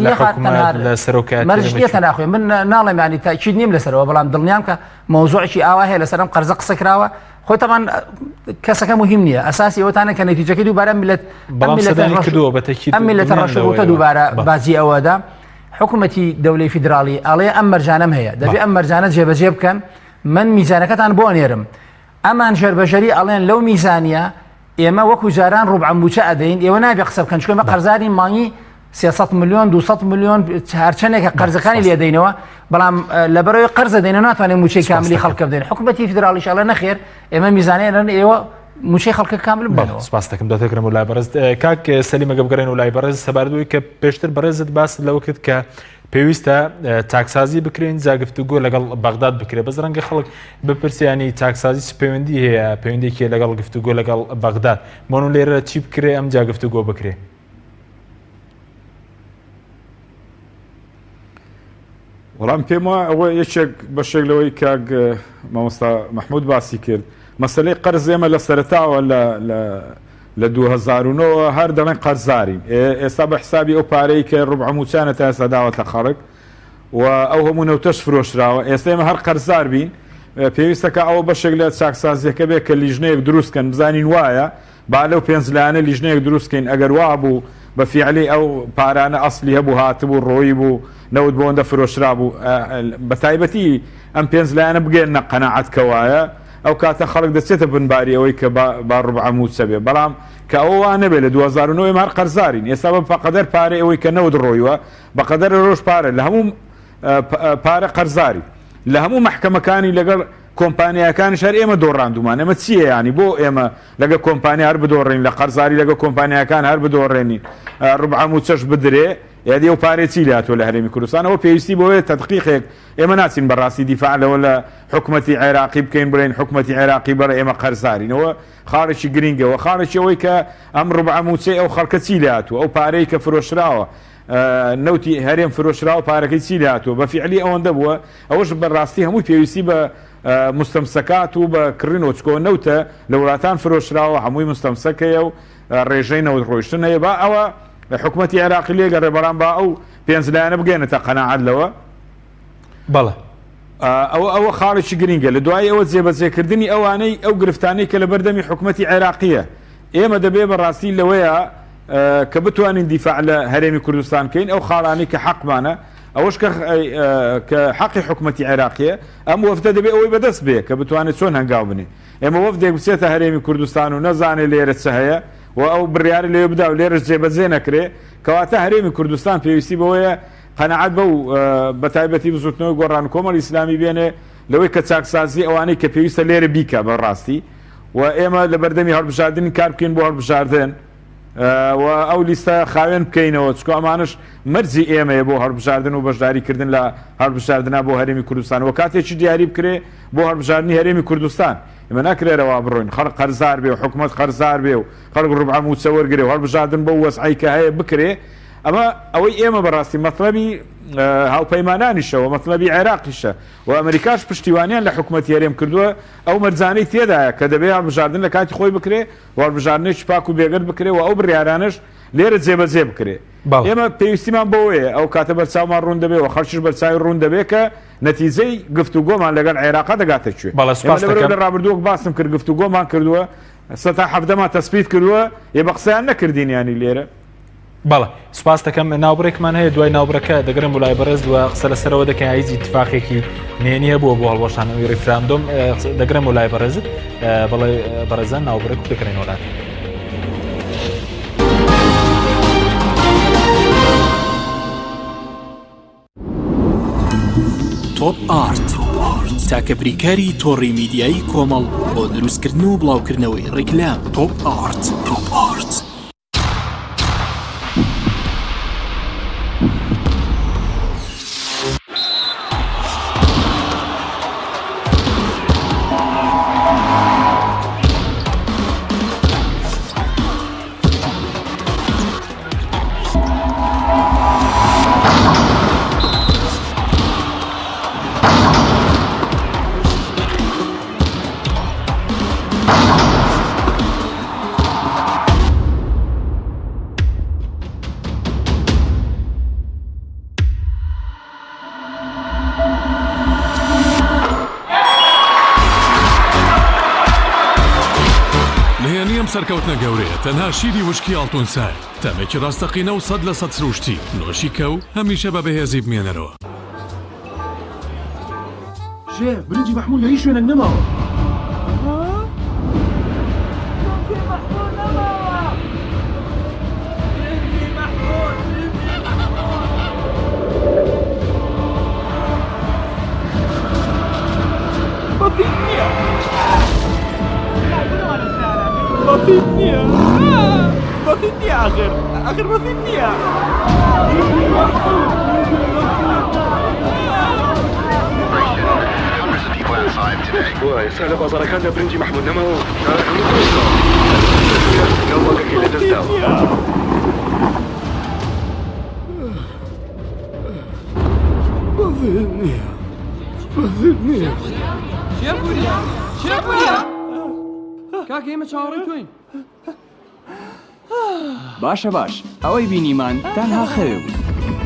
لە حکومەت لە سەرۆکایەتی مەرجێتە ناخوێن من ناڵێم ینی تاکید نیم لەسەرەوە بەڵام دڵنیام کە مۆزوعێکی ئاوا هەیە لەسەرم قەرزە قسە کراوە خۆی تەمان کەسەکە مهم نییە ئەساسی ئەوەتانە کە نەتیجەکەی دووبارە ئەم میلەتە ڕەشەوتە دووبارە بازی ئەوەدا حکوومەتی دەوڵەی فیدراالی ئەڵێ ئەم مەرجانەم هەیە دەبێت ئەم مەرجانە جێبەجێ بکەن من میزانەکەتان بۆ نێرم ئەمان ژێربەژەری ئەڵێن لەو میزانە ئێمە وەکو جاران ڕوبعەمبوچە ئەدەین ئێوە نابێ قسە بکەن چکە قەرزاری مانگی 300 میلیۆن 200 میلیۆن هەرچەندێکە قەرزەکانی لێدەینەوە بەڵام لەبەرەوەی قەرزە دەینە ناتوانین موچەی کاملی خەڵکە بدەین حکوومەتی فیدراالیش ئەڵێ نەخێر ئێمە میزانەیەن ئێوە موچەی خەڵکە کامل بنەوە. سپاس دەکەم دەتەکرم و لای بەرز کاک سەلیمە گەبگەڕێن و لای بەرز سەباردووی کە پێشتر بەرزت باس لەوە کرد کە پێویستە تاکسازی بکرێن جاگفتوگۆ لەگەڵ بەغداد بکرێت بەس ڕەنگە خەڵک بپرسیانی تاکسازی پەیوەندی هەیە پەیوەندێکی لەگەڵ گفتوگۆ لەگەڵ بەغداد مۆن لێرە چی بکرێ ئەم جاگفتوگۆ بکرێ وەڵام پێم وایە ئەوە یەکێک بەشێک لەوەی کاک مامۆستا مەحموود باسی کرد مەسەلەی قەرز ئێمە لە سەرەتاوە لە 2009 هەر دەڵێن قەرزارین ئێستا بە حسابی ئەو پارەی کە ڕوبعەموچانە تا ئێستا داوەتە خەڵک و ئەو هەموو نەوتەش فرۆشراوە ئێستا ئێمە هەر قەرزار بین پێویستەکە ئەوە بەشێک لە چاکسازیەکە بێت کە لیژنەیەک دروستکەن بزانین وایە با لەو پێنجلانە لیژنەیەک دروستکەین ئەگەر وا بوو بە فیعلی ئەو پارانە ئەسلی هەبوو هاتبوو ڕۆیی بوو نەوت بۆ ئەوەندە فرۆشرا بوو بە تایبەتی ئەم پێنجلایانە بگەێنە قەناعەتکەوایە ئەو کاتە خەڵک دەچێتە بنباری ئەوەی کە با ڕوبعەموچە بێ بەڵام کە ئەوە وا نەبێت لە 2009 هەر قەرزارین ئێستا بەقەدەر پارە ئەوەی کە نەوت ڕۆیوە بەقەدەر ڕۆژ پارە لە هەموو پارە قەرزاری لە هەموو محکەمەکانی لەگەڵ کۆمپانیەکانیش هەر ئێمە دۆڕاندومان ئەمە چییە ینی بۆ ئێمە لەگە کۆمپانیا هەر بدۆڕین لە قەرزاری لەگە کۆمپانیەکان هەر بدۆڕێنین ڕوبعەموچەش بدرێ یادی ئەو پارێ چی لاتۆ لە هەرێمی کوردستانەوە پێویستی بۆیە تەدقیقێک ئێمە ناچین بەڕاستی دیفاع لەوە لە حکوومەتی عێراقی بکەین بڵێن حکوومەتی عێراقی بەڕە ئێمە قەرزارینەوە خاڵێکی گرنگەوە خاڵێکی ئەوەی کە ئەم ڕوبعەموچەی ئەو خەڵکە چی لاتوە ئەو پارەی کە فرۆشراوە نەوتی هەرێم فرۆشراوە پارەکەی چی لاتوە بە فیعلی ئەوەندە بووە ئەوەش بەڕاستی هەمووی پێویستی بە مستەمسەکات و بە کڕینەوە چکۆ نەوتە لە وڵاتان فرۆشراوە هەمووی مستەمسەکەیە و ڕێژەی نەوت ڕۆیشتن هەیە با ئەوە حکوومەتی عێراقی لێگەڕێ بەڵام با ئەو پێنجلایانە بگەێنێتە قەناعەت لەوە بەڵێ ئەوە خاڵێکی گرنگە لە دوای ئەوە جێبەجێکردنی ئەوانەی ئەو گرفتانەی کە لە بەردەمی حکوومەتی عێراقیە ئێمە دەبێ بەڕاستی لەوەیە کە بتوانین دیفاع لە هەرێمی کوردستان بکەین ئەو خاڵانی کە حەقمانە ئەوەش کە حەقی حکوومەتی عێراقیە ئەم وەفدە دەبێت ئەوەی بەدەست بێ کە بتوانێت چۆن هەنگاو بنێ ئێمە وەفدێک بچێتە هەرێمی کوردستان و نەزانێت لێرە چ هەیە و ئەو بڕیاری لێ بدا و لێرەش جێبەجێ نەکرێ کەواتە هەرێمی کوردستان پێویستی بەوەیە قەنەعەت بە و بەتایبەتی بزوتنەوەی گۆڕان کۆمەڵی ئیسلامی بێنێ لەوەی کە چاکسازی ئەوانەی کە پێویستە لێرە بیکە بەڕاستی و ئێمە لە بەردەمی هەڵبژاردننی کار بکەین بۆ هەڵبژاردن و ئەو لیستە خاوێن بکەینەوە چکۆ ئەمانش مەرجی ئێمەیە بۆ هەڵبژاردن و بەشداریکردن لە هەڵبژاردننا بۆ هەرێمی کوردستان و کاتێکی دیاری بکرێ بۆ هەڵبژاردننی هەرێمی کوردستان ئێمە ناکرێرەوە بڕۆین خەڵک قەرزار بێ و حکوومەت قەرزار بێ و خەڵک ڕوبعەموچە وەرگرێ و هەڵبژاردن بۆ وەسعی کە هەیە بکرێ ئەمە ئەوەی ئێمە بەڕاستی مەطلەبی هاوپەیمانانیشەوە مەطلەبی عێراقیشە و ئەمریکاش پشتیوانیان لە حکوومەتی هەرێم کردووە ئەو مەرجانەی تێدایە کە دەبێت هەڵبژاردن لە کاتی خۆی بکرێ و هەڵبژاردنێکی پاک و بێگەر بکرێ و ئەو بڕیارانش لێرە جێبەجێ بکرێ ئێمە پێویستیمان بەوەیە ئەو کاتە بەرچاومان ڕوون دەبێت و خەڵکیش بەرچاوی ڕوون دەبێت کە نەتیجەی گفتوگۆمان لەگەڵ عێراقا دەگاتە کوێ لە ڕابردووەک باسم کرد گفتوگۆمان کردووە سەتا حەفدەمان تەسبیت کردووە ێ بە قسەیان نەکردینیانی لێرە بەڵێ سوپاس دەکەم ناوبڕێکمان هەیە دوای ناوبڕەکە دەگەرم وڵای بەڕێز و قسە لەسەرەوە دەکەن هیچ اتفاقێکی نێنیە بووە بۆ هەڵوەشانەوەی ڕیفراندۆم دەگەرم وڵای بەڕێزت بەڵێ بەڕێزان ناوبڕێک دەکەین وڵات تۆپ ئارت تاکە بریکاری تۆڕی میدیایی کۆمەڵ بۆ دروستکردن و بڵاوکردنەوەی ڕیکلام تۆپ ئارت. سەرکەوتنە گەورەیە تەنها شیری وشکی ئاڵتونسای تەمێکی ڕاستەقینە و 100% سروشتی نۆشی کەو هەمیشە بە بەهێزی بمێنەرەوە. شێف برنجی مەحموود لە هیچ شوێنێک نەماوە. بسيط نية آخر بسيط نية وای سال بازارەکان لە برنجی مەحموود نەماوە گەڵبەکەی لە دەستداوە بەزێت نییە شێفوریا کاکە ئێمە چاوەڕێی تۆین باشە باش ئەوەی بینیمان تەنها خەوێ بوو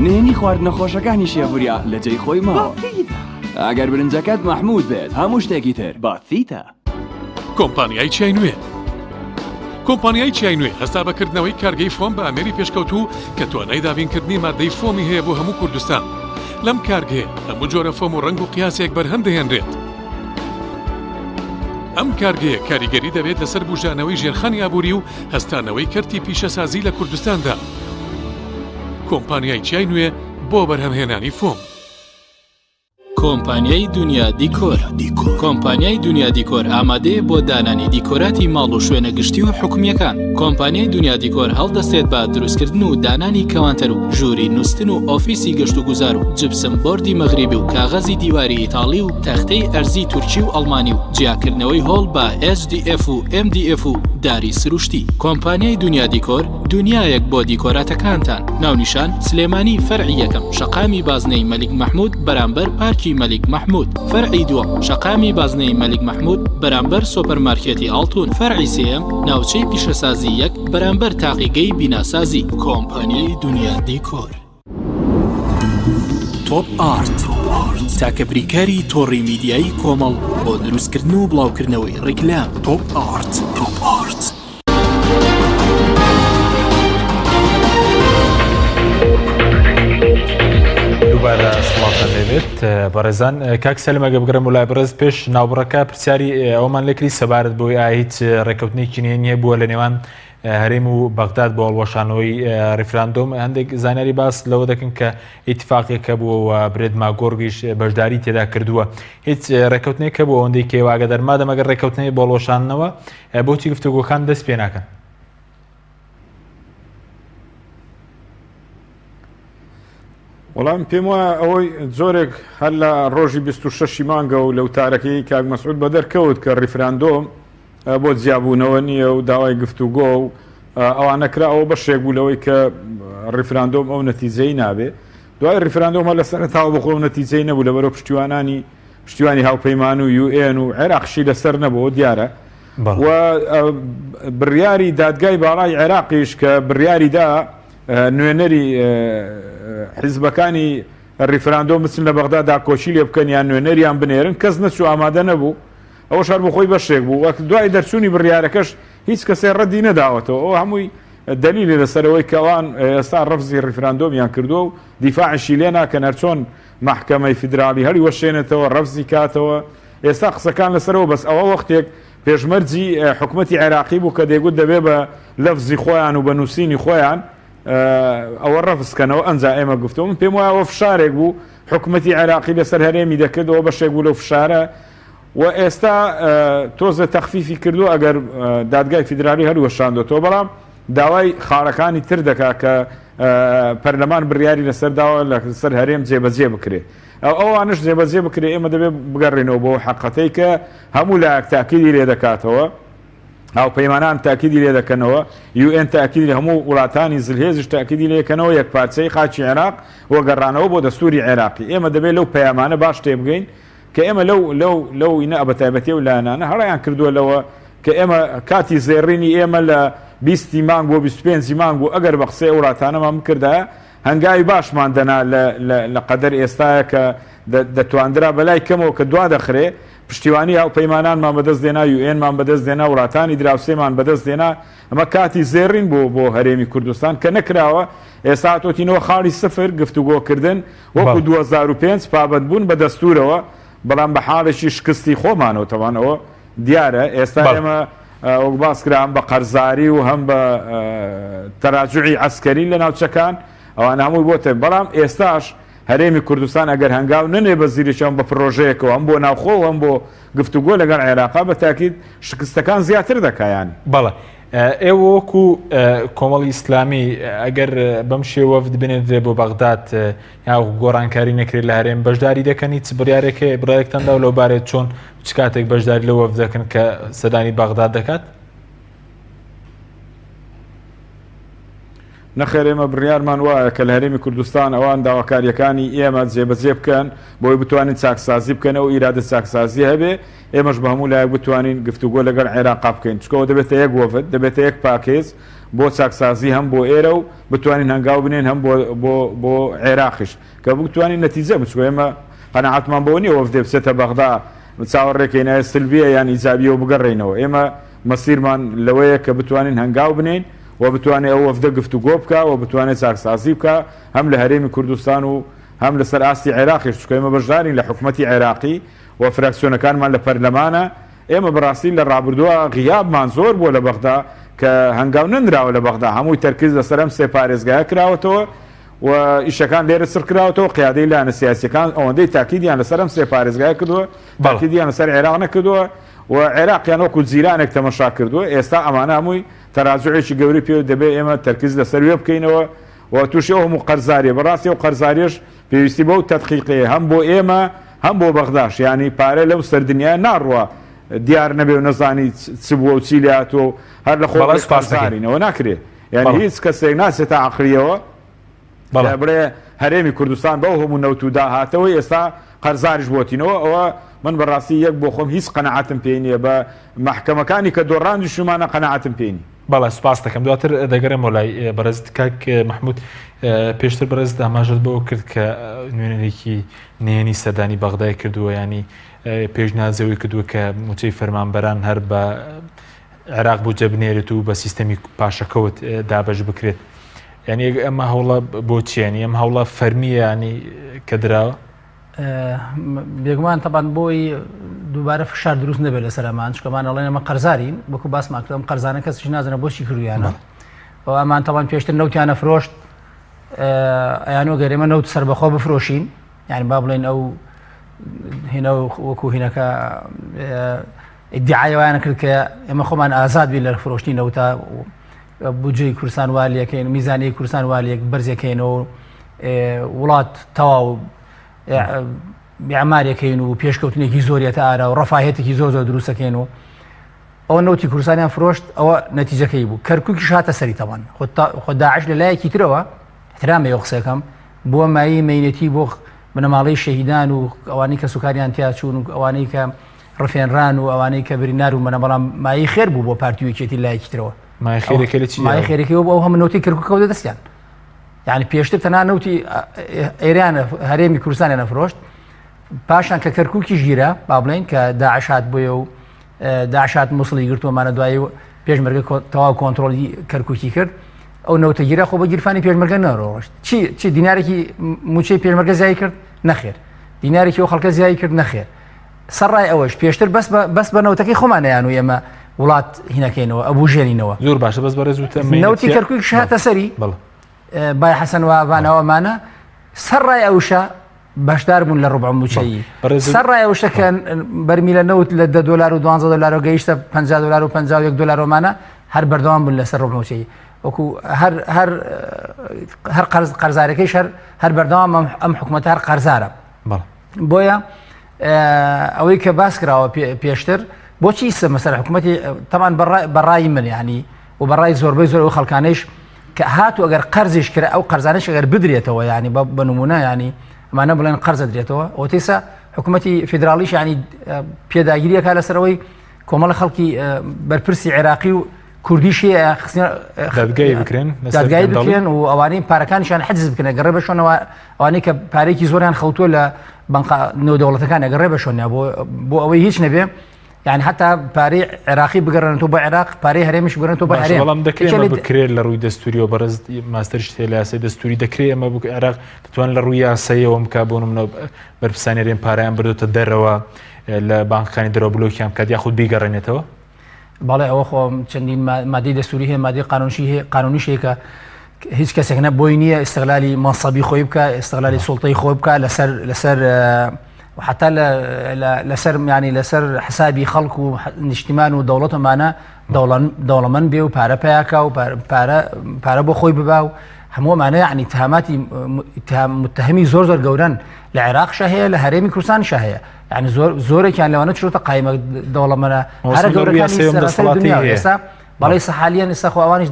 نهێنی خوارد نەخۆشەکانی شێفوریا لە جێی خۆی ماوە ئەگەر برنجەکەت مەحموود بێت هەموو شتێکی تر باتیتە. کۆمپانیای چای نوێ کۆمپانیای چای نوێ هەستا بەکردنەوەی کارگەی فۆم بە ئەمێری پێشکەوتوو کە توانای دابینکردنی مادەی فۆمی هەیە بۆ هەموو کوردستان. لەم کارگەیە هەموو جۆرە فۆم و ڕنگ و قیاسێک بەرهەم دەهێنرێت. ئەم کارگەیە کاریگەری دەبێت لەسەر بژانەوەی ژێرخانی ئابووری و هەستانەوەی کەرتی پیشەسازی لە کوردستاندا. کۆمپانیای چای نوێ بۆ بەرهەمهێنانی فۆم. کۆمپانیای دنیا دیکۆر کۆمپانیای دنیا دیکۆر ئامادەیە بۆ دانانی دیکۆراتی ماڵ و شوێنە گشتی و حکومیەکان. کۆمپانیای دنیا دیکۆر هەڵدەستێت بە دروستکردن و دانانی کەوانتەر و ژووری نووسن و ئۆفیسی گەشت و گوزار و جبسم بۆردی مەغریبی و کاغەزی دیواری ئیتاڵی و تەختەی ئەرزی تورکی و ئەڵمانی و جیاکردنەوەی هۆڵ بە HDF و MDF و داری سروشتی. کۆمپانیای دنیا دیکۆر دنیایەک بۆ دیکۆراتەکانتان. ناونیشان سلێمانی فەرعی یەکەم شەقامی بازنەی مەلیک مەحموود بەرامبەر پارکی مەلیک مەحموود. فەرعی دووەم شەقامی بازنەی مەلیک مەحموود بەرامبەر سۆپەرمارکێتی ئاڵتون. فەرعی سێیەم ناوچەی پیشەسازی یەک بەرامبەر تاقیگەی بیناسازی. کۆمپانیای دنیا دیکۆر. تۆپ ئارت تاکە بریکاری تۆڕی میدیایی کۆمەڵ بۆ دروستکردن و بڵاوکردنەوەی ڕیکلام. تۆپ ئارت. دووبارە سڵاتە لێبێت بەڕێزان کاک سەلمەگە بگرم و لای بەڕێز پێش ناوبڕەکە پرسیاری ئەومان لێکری سەبارەت بۆی هیچ ڕێکەوتنێکی نییە بووە لە نێوان هەرێم و بەغداد بۆ هەڵوەشانەوەی ڕیفراندۆم. هەندێک زانیاری باس لەوە دەکەن کە ئیتفاقێکە بووە و برێد ماگۆڕگیش بەشداری تێدا کردووە. هیچ ڕێکەوتنێکە بۆ ئەوەندەی کێواگە دەرمادەم ئەگەر ڕێکەوتنەی بۆ هەڵوەشانەوە بۆچی گفتوگۆکان دەست پێ ناکەن؟ وەڵام پێم وایە ئەوەی زۆرێک هەر لە ڕۆژی 26 مانگە و لە وتارەکەی کاک مەسعود بە دەرکەوت کە ڕیفراندۆم بۆ جیابوونەوە نییە و داوای گفتوگۆ و ئەوانە کراوە بەشێک بوو لەوەی کە ڕیفراندۆم ئەو نەتیجەی نابێ. دوای ڕیفراندۆمە لەسەرەتاوە بخۆ نەتیجەی نەبوو لەبەرەوە پشتیوانی هاوپەیمان و UN و عێراقشی لەسەر نەبووە دیارە و بڕیاری دادگای باڵای عێراقیش کە بڕیاریدا نوێنەری حیزبەکانی ڕیفراندۆم بچن لە بەغدادا کۆچی لێ بکەن یان نوێنەریان بنێرن کەس نەچوو ئامادە نەبوو. ئەوە شار بۆ خۆی بەشێک بوو وەک دوای دەرچوونی بڕیارەکەش هیچ کەسێ ڕەدی نەداوەتەوە. ئەو هەمووی دلیلی لەسەرەوەی کەوان ئێستا ڕفزی ڕیفراندۆمیان کردو و دیفاعشی لێ ناکەن هەرچۆن محکەمەی فیدرالی هەری وەشێنێتەوە ڕفزی کاتەوە ئێستا قسەکان لەسەرەوە بەس ئەوە وەختێک پێشمەرجی حکوومەتی عێراقی بوو کە دەیگوت دەبێ بە لەفزی خۆیان و بە نووسینی خۆیان ئەوە ڕەفزکەنەوە ئەنجا ئێمە گفتەوە من پێم وایە ئەوە فشارێک بوو حکوومەتی عێراقی لەسەر هەرێمی دەکردەوە بەشێک بوو لەو فشارە و ئێستا تۆزە تەخفیفی کردو ئەگەر دادگای فیدرالی هەروەشاندۆتەوە بەڵام داوای خاڵەکانی تر دەکا کە پەرلەمان بڕیاری لەسەر داوە لەسەر هەرێم جێبەجێ بکرێ ئەوانش جێبەجێ بکرێ ئێمە دەبێت بگەڕێنەوە بۆ حەقەتەی کە هەموو لایەک تاکیدی لێ دەکاتەوە هاوپەیمانان تاکیدی لێ دەکەنەوە UN تاکیدی هەموو وڵاتانی زلهێزش تاکیدی لێ دەکەنەوە یەک پارچەی خاچی عێراق وەگەڕانەوە بۆ دەستوری عێراقی ئێمە دەبێت لەو پەیامانە باش تێبگەین کە ئێمە لەو ئینە بەتایبەتی و لایەنانە هەڕیان کردووە لەوە کە ئێمە کاتی زێڕینی ئێمە لە 20 مانگ بۆ 25 مانگ و ئەگەر بە قسەی وڵاتانەمان بکردایە هەنگاوی باشمان دەنا لە قەدەر ئێستاە کە دەتواندرا بەلای کەمەوە کە دوا دەخرێ پشتیوانی هاوپەیمانانمان بەدەست دێنا UN-مان بەدەست دێنا وڵاتانی دراوسێمان بەدەست دێنا ئەمە کاتی زێڕین بۆ هەرێمی کوردستان کە نەکراوە ئێستا تۆتینەوە خاڵی سفر گفتوگۆکردن وەکو 2005 پابەت بوون بە دەستورەوە بەڵام بە حاڵێکی شکستی خۆمانەوە تەوانەوە دیارە ئێستا ئێمە وەک باس کران بە قەرزاری و هەم بە تەراجوعی عەسکەری لە ناوچەکان ئەوان هەمووی بۆتە بەڵام ئێستاش هەرێمی کوردستان ئەگەر هەنگاو نەنێ بە زیرەکەم بە پرۆژەیەکەوە هەم بۆ ناوخۆ هەم بۆ گفتوگۆ لەگەڵ عێراقا بە تاکید شکستەکان زیاتر دەکایان بەڵێ ئێوە وەکو کۆمەڵی ئیسلامی ئەگەر بەم شێوە بنێدرێ بۆ بەغداد یا گۆڕانکاری نەکرێت لە هەرێم بەشداری دەکەنی چ بڕیارێکە بڕایەکتاندا و لەو بارێت چۆن چ کاتێک بەشداری لەوە دەکەن کە سەدانی بەغداد دەکات نەخێر ئێمە بڕیارمان وایە کە لە هەرێمی کوردستان ئەوان داواکاریەکانی ئێمە جێبەجێ بکەن بۆی بتوانین چاکسازی بکەنەوە ئیرادە چاکسازی هەبێ ئێمەش بە هەموو لایەک بتوانین گفتوگۆ لەگەڵ عێراقا بکەین چکەوە دەبێتە یەک وەفد دەبێتە یەک پاکێز بۆ چاکسازی هەم بۆ ئێرە و بتوانین هەنگاو بنێن هەم بۆ عێراقیش کە بتوانین نەتیجە بچوە ئێمە قەنەعەتمان بۆ نییە وەفدێ بچێتە بەغدا چاوەڕێکەینە سلبیە یان ئیجابیە و بگەڕێنەوە ئێمە مەسیرمان لەوەیە کە بتوانین هەنگاو بنین و بتوانێت ئەو وەفدە گفتوگۆ بکە و بتوانێت چاکسازی بکە هەم لە هەرێمی کوردستان و هەم لەسەر ئاستی عێراقیش چکە ئێمە بەشدارین لە حکوومەتی عێراقی و فراکسیۆنەکانمان لە پەرلەمانە ئێمە بەڕاستی لە ڕابردووە غیابمان زۆر بۆ لە بەغدا کە هەنگاو نەنراوە لە بەغدا هەمووی تەرکیز لەسەر ئەم سێ پارێزگایە کراوەتەوە و ئیشەکان لێرە سڕ کراوەتەوە قیادەی لایەنە سیاسیەکان ئەوەندەی تاکیدیان لەسەر ئەم سێ پارێزگایە کردووە تاکیدیان لەسەر عێراق نەکردووە و عێراقیان وەکو جیرانێک تەمەشا کردووە ئێستا ئەمانە هەمووی تەراجوعێکی گەوری پێ دەبێت ئێمە تەرکیز لەسەر وێ بکەینەوە و تووشی ئەو هەموو قەرزاریە بەڕاستی و قەرزاریش پێویستی بەو تەدقیقەیە هەم بۆ ئێمە هەم بۆ بەغداش ینی پارە لەو سەردنیای ناڕوە دیار نەبێ و نەزانی چ بووە و چی لاتۆ هەر لە خۆ قەرزارینەوە ناکرێت یعنی هیچ کەسێک ناچێتە عەقڵیەوە بڵێ هەرێمی کوردستان بەو هەموو نەوت و داهاتەوەی ئێستا قەرزاریش بۆتینەوە ئەوە من بەڕاستی یەک بۆ خۆم هیچ قەنەعەتم پێی نییە بە محکەمەکانی کە دۆڕاندی شومانە قەنەعەتم پێی نییە بەڵێ سوپاس دەکەم دواتر دەگەڕێمەوە لای بەرزت کاک محمود پێشتر بەرز ئاماژت بەوە کرد کە نوێنەرێکی نێنی سەردانی بەغدای کردووە ینی پێشنازەوەی کردووە کە موچەی فەرمانبەران هەر بە عێراق بۆ جەبنێرێت و بە سیستەمی پاشەکەوت دابەش بکرێت یعنی ئەمە هەوڵە بۆ چیانی ئەم هەوڵە فەرمیە ینی کە دراوە بێگومان تەبان بۆی دووبارە فشار دروست نەبێت لە سەرمان چکەمان ئەڵێن ئەمە قەرزارین وەکو باسمان کردم قەرزانە کەسیش نازانە بۆچی کردویانە ئەمان تەبان پێشتر نەوتیانە فرۆشت ئەیانۆ گەرێمە نەوت سەربەخۆ بفرۆشین یعنی با بڵێن ئەو هینە وەکو هینەکە ئیدعایەوەیانە کرد کە ئێمە خۆمان ئازاد بین لە فرۆشتی نەوتە بودجەی کوردستان والیەکەین میزانی کوردستان والیەک بەرزەکەینەوە وڵات تەواو بیعمارێکەین و پێشکەوتنێکی زۆریەتە ئارا و ڕەفاهێتێکی زۆر زۆر دروستەکەین و ئەوە نەوتی کوردستانیان فرۆشت ئەوە نەتیجەکەی بوو کەرکووکی شاتە سەری تەوان خۆ داعش لە لایەکی ترەوە احترامە یۆ قسەکەم بۆ مایی مەینەتی بۆ بنەماڵەی شەهیدان و ئەوانەی کە سوکاریان تیا چوون و ئەوانەی کە ڕفێنران و ئەوانەی کە برینار و منە بەڵام مایی خێر بوو بۆ پارتیویەکێتی لایەکی ترەوە مای خێرەکەی بۆ ئەو هەموو نەوتی کەرکووکەوتە دەستیان یعنی پێشتر تەنها نەوتی ئێرانە هەرێمی کوردستانیان نەفرۆشت پاشان کە کەرکووکی ژیرە با بڵێن کە داعش هات بۆیە و داعش هات مووسڵی گرتووەمانە دوایی پێشمەرگە تەواو کۆنتڕۆلی کەرکووکی کرد ئەو نەوتەگیرە خۆ بە گیرفانی پێشمەرگە نەڕۆشت چی دینارێکی موچەی پێشمەرگە زیای کرد نەخێر دینارێکی ئەو خەڵکە زیای کرد نەخێر سەرڕای ئەوەش پێشتر بەس بە نەوتەکەی خۆمانەیان و ئێمە وڵات هینەکەینەوە ئەبوو ژێنینەوە زۆر باشە بەس بەڕێز وتە نەوتی کەرکووی شاتە سەری بای حەسەن وابانەوەمانە سەرڕای ئەوشە بەشدار بوون لە ڕوبع موچەیی سەرڕای ئەوشە کە بەرمیلە نەوت لە $10 و $12 گەیشتە $50 و $51 هەر بەردەوام بوون لەسەر ڕوبع موچەیی وەکو هەر قەرزارەکەیش هەر بەردەوام ئەم حکوومەت هەر قەرزارە بۆیە ئەوەی کە باس کراوە پێشتر بۆچی مەسەر حکوومەتی تەمان بەڕای من ینی و بەڕای زۆربەی زۆر ئەو خەڵکانەیش کە هاتو ئەگەر قەرزیش کرا ئەو قەرزانش ئەگەر بدرێتەوە ینی بە نمونە ینی ئەمانە بڵێن قەرزە درێتەوە ئەو تێسا حکوومەتی فیدراالیش ینی پێداگیریەکە لەسەرەوەی کۆمەڵە خەڵکی بەرپرسی عێراقی و کوردیشی دادگای بکرێن و ئەوانەی پارەکانیشان حجز بکەن گەڕێ بەشۆنەوە ئەوانەی کە پارێکی زۆریان خەوتووە لە بەنقا نێودەوڵەتەکان ئەگەڕێ بەشۆنیا بۆ ئەوەی هیچ نەبێ يعني حتى پارەی عێراقی بگەڕێنەوە بە عێراق پارەی هەرێمیش بگەڕێنەوە بە هەرێم بەڵام دەکرێت بکرێت لە ڕووی دەستوری و بەڕێز ماستەرش تێ لە یاسای دەستوری دەکرێت ئەمە عێراق دەتوان لە ڕووی یاساییەوە بکا بۆ نمونە بەرپرسانێرێن پارەیان بردوتە دەرەوە لە بانکەکانی دەرەوە بلۆکیان بکات یاخود بیگەڕێنێتەوە بەڵێ ئەوە خۆ چەندین مادەی دەستوری هەیە مادەی قانونیش هەیە کە هیچ کەسێک بۆی نییە ئیستیغلالی مەنسەبی خۆی بکە ئیستیغلالی سوڵتەی خۆی بکە لەسەر وحتى لسر يعني لسر حسابي خلق ونجتمان ودولة معنا دولة من بيو بارا بياكا وبارا بو خوي بباو همو معنا يعني متهمي زور جوران العراق شهية لهريمي كردستان شهية يعني زور كان لو انا شروط قائمة دولة منا هذا جورا كان يسرى الدنيا يسا بليس حاليا يسا خوانش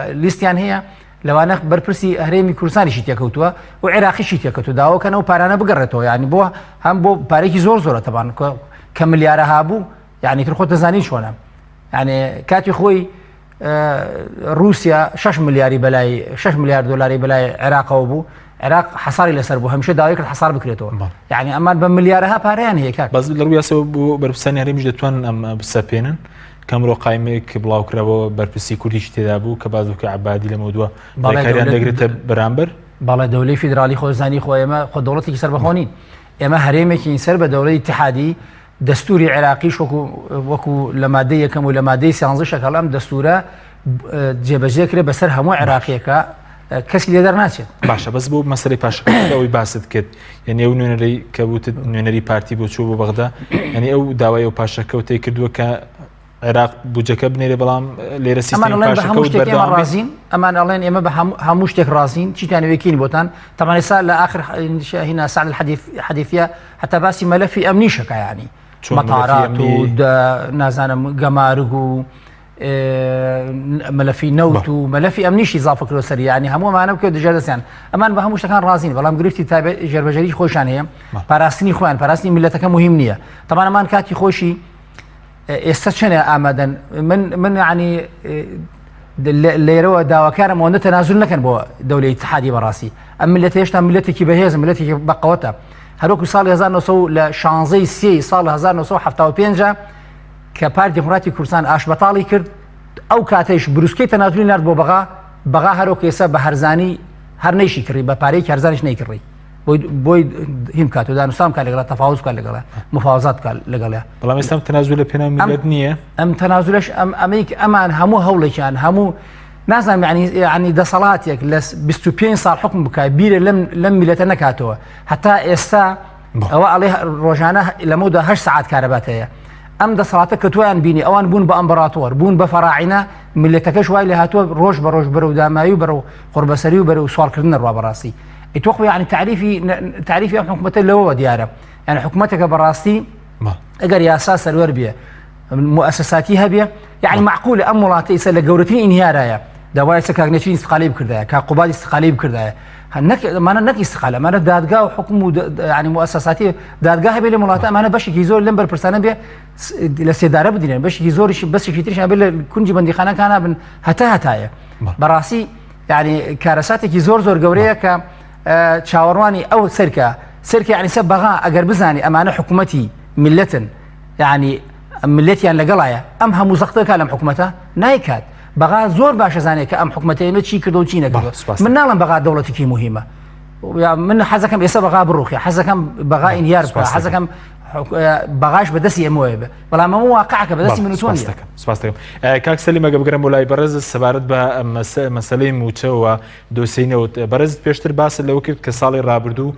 ليستيان هي لو انا برپرسي هريمي كردستان شي تيكوتوا وعراقي شي تيكوتوا داو كانوا بارانا بقرتو يعني بو هم بو باريكي زور طبعا كم مليار هابو يعني ترخو تزانين شلون يعني كاتي خوي روسيا 6 مليار بلاي 6 مليار دولار بلاي عراق وبو عراق حصاري لسربو همشي داويك الحصار بكريتو يعني اما بمليارها باريان هيك بس لرويا سو برپساني هريمي دتوان ام بسابينن كامرو قائمك بلاو كرابو برپرسي كرديش تدابو كبازوك عبادي لموضوع ذكريان دغرت برامبر بالا دولة فيدرالي خوزاني خو اما خو دولتي كسر بخونين اما هريمك سر بدولة اتحادي دستوري عراقي وكو لماديه كم ولماديه سانزش كلام دستوره جبجكره بسر همو عراقيكا كسي ليدر ناتي باشا بس بو مسألة باشا أو باست كده يعني أو نونري كبوت نونري بارتي بوشو ببغدا يعني أو دعوة أو باشا كوتي كدوا كعراق بوجكب نيري بلام ليرة سيستم باشا كوت بردام رازين أمان الله إما بهموش تك رازين شيء تاني ويكين بوتان طبعا سال لآخر هنا ساعة الحديثية حتى باسي ملفي أمني شكا يعني مطارات نازانا قمارق ملفي نوت وملفي امنيش اضافه كلو سريع يعني همو معنا بكو دجالس يعني امان بهموش كان رازين بلام قرفتي تابع جربجري خوشان هي باراستني خوان باراستني ملتك مهم نيه طبعا امان كاتي خوشي استشنا امدا من يعني اللي رو داوا كان مو تنازل لكن بو دوله اتحادي براسي ام ملتي ايش ملتي كي بهيز ملتي بقوتها هروك صار 1900 لشانزي سي صار 1975 كبار ديمقراطي كردستان اش بطالي كرد او كاتيش بروسكي تنازلي نرد بو بغا هروك يسا بهرزاني هر نيشي كري بباري هرزانيش نيكري بوي هم كاتو دانوستان قال لغلا تفاوض قال لغلا مفاوضات قال لغلا والله اسلام تنازل بينا ملتنيه ام تنازلش اميك امان همو هولك يعني همو نازم يعني ده صلاتك لس 25 صار حكم بكبير لم ملتنا كاتو حتى اسا او عليه روجانه لمده 8 ساعات كهرباتيه ام ده صلاتك كتوان بيني اوان بون بامبراطور بون بفراعنه ملتك شوي لهاتو روج بروج برو دامايو برو قربسري برو سوال كرنا الروا براسي يتوقف يعني تعريفي حكومه اللي دياره يعني حكومتك براسي اجر يا اساس الوربيه مؤسساتي هبيه يعني معقوله امولاتي يسال جورتين انهيارايا دواي سكاغنيشين استقاليب كردايا كقباد استقاليب كردايا هنك ما انا نك استقاله ما انا دادقا وحكم يعني مؤسساتي دادقا هبي مولاتي ما انا باش يزور لمبر برسانه بيه لسيداره بدين باش يزور بس يشتريش قبل كنجي بندي خانه كان هتايا براسي يعني كارثاتك يزور زور جوريه ك تشاوراني او سركه يعني سبغا اجر بزاني امانه حكومتي ملة يعني ملتي ان لقلايا امها مزقته كلام حكومتها نايكات بەغا زۆر باشە زانێت کە ئەم حکومەتێنە چی کردو و چی نەکردو من ناڵم بەغا دەوڵەتێکی مهمە من حەزەکەم ئێستا بەغا بڕوخی حەزەکەم بەغا ئینیار بکە حەزەکەم بەغاش بەدەستی ئەمەوەی بێ بەڵام ئەمە واقعکە بەدەستی من و تۆ سپاس دەکەم کاک سەلیمە بگەڕێم بۆ لای بەڕێز سەبارەت بە مەسەلەی موچەوە دۆسینەوت بەڕێزت پێشتر باست لەوە کرد کە ساڵی ڕابردوو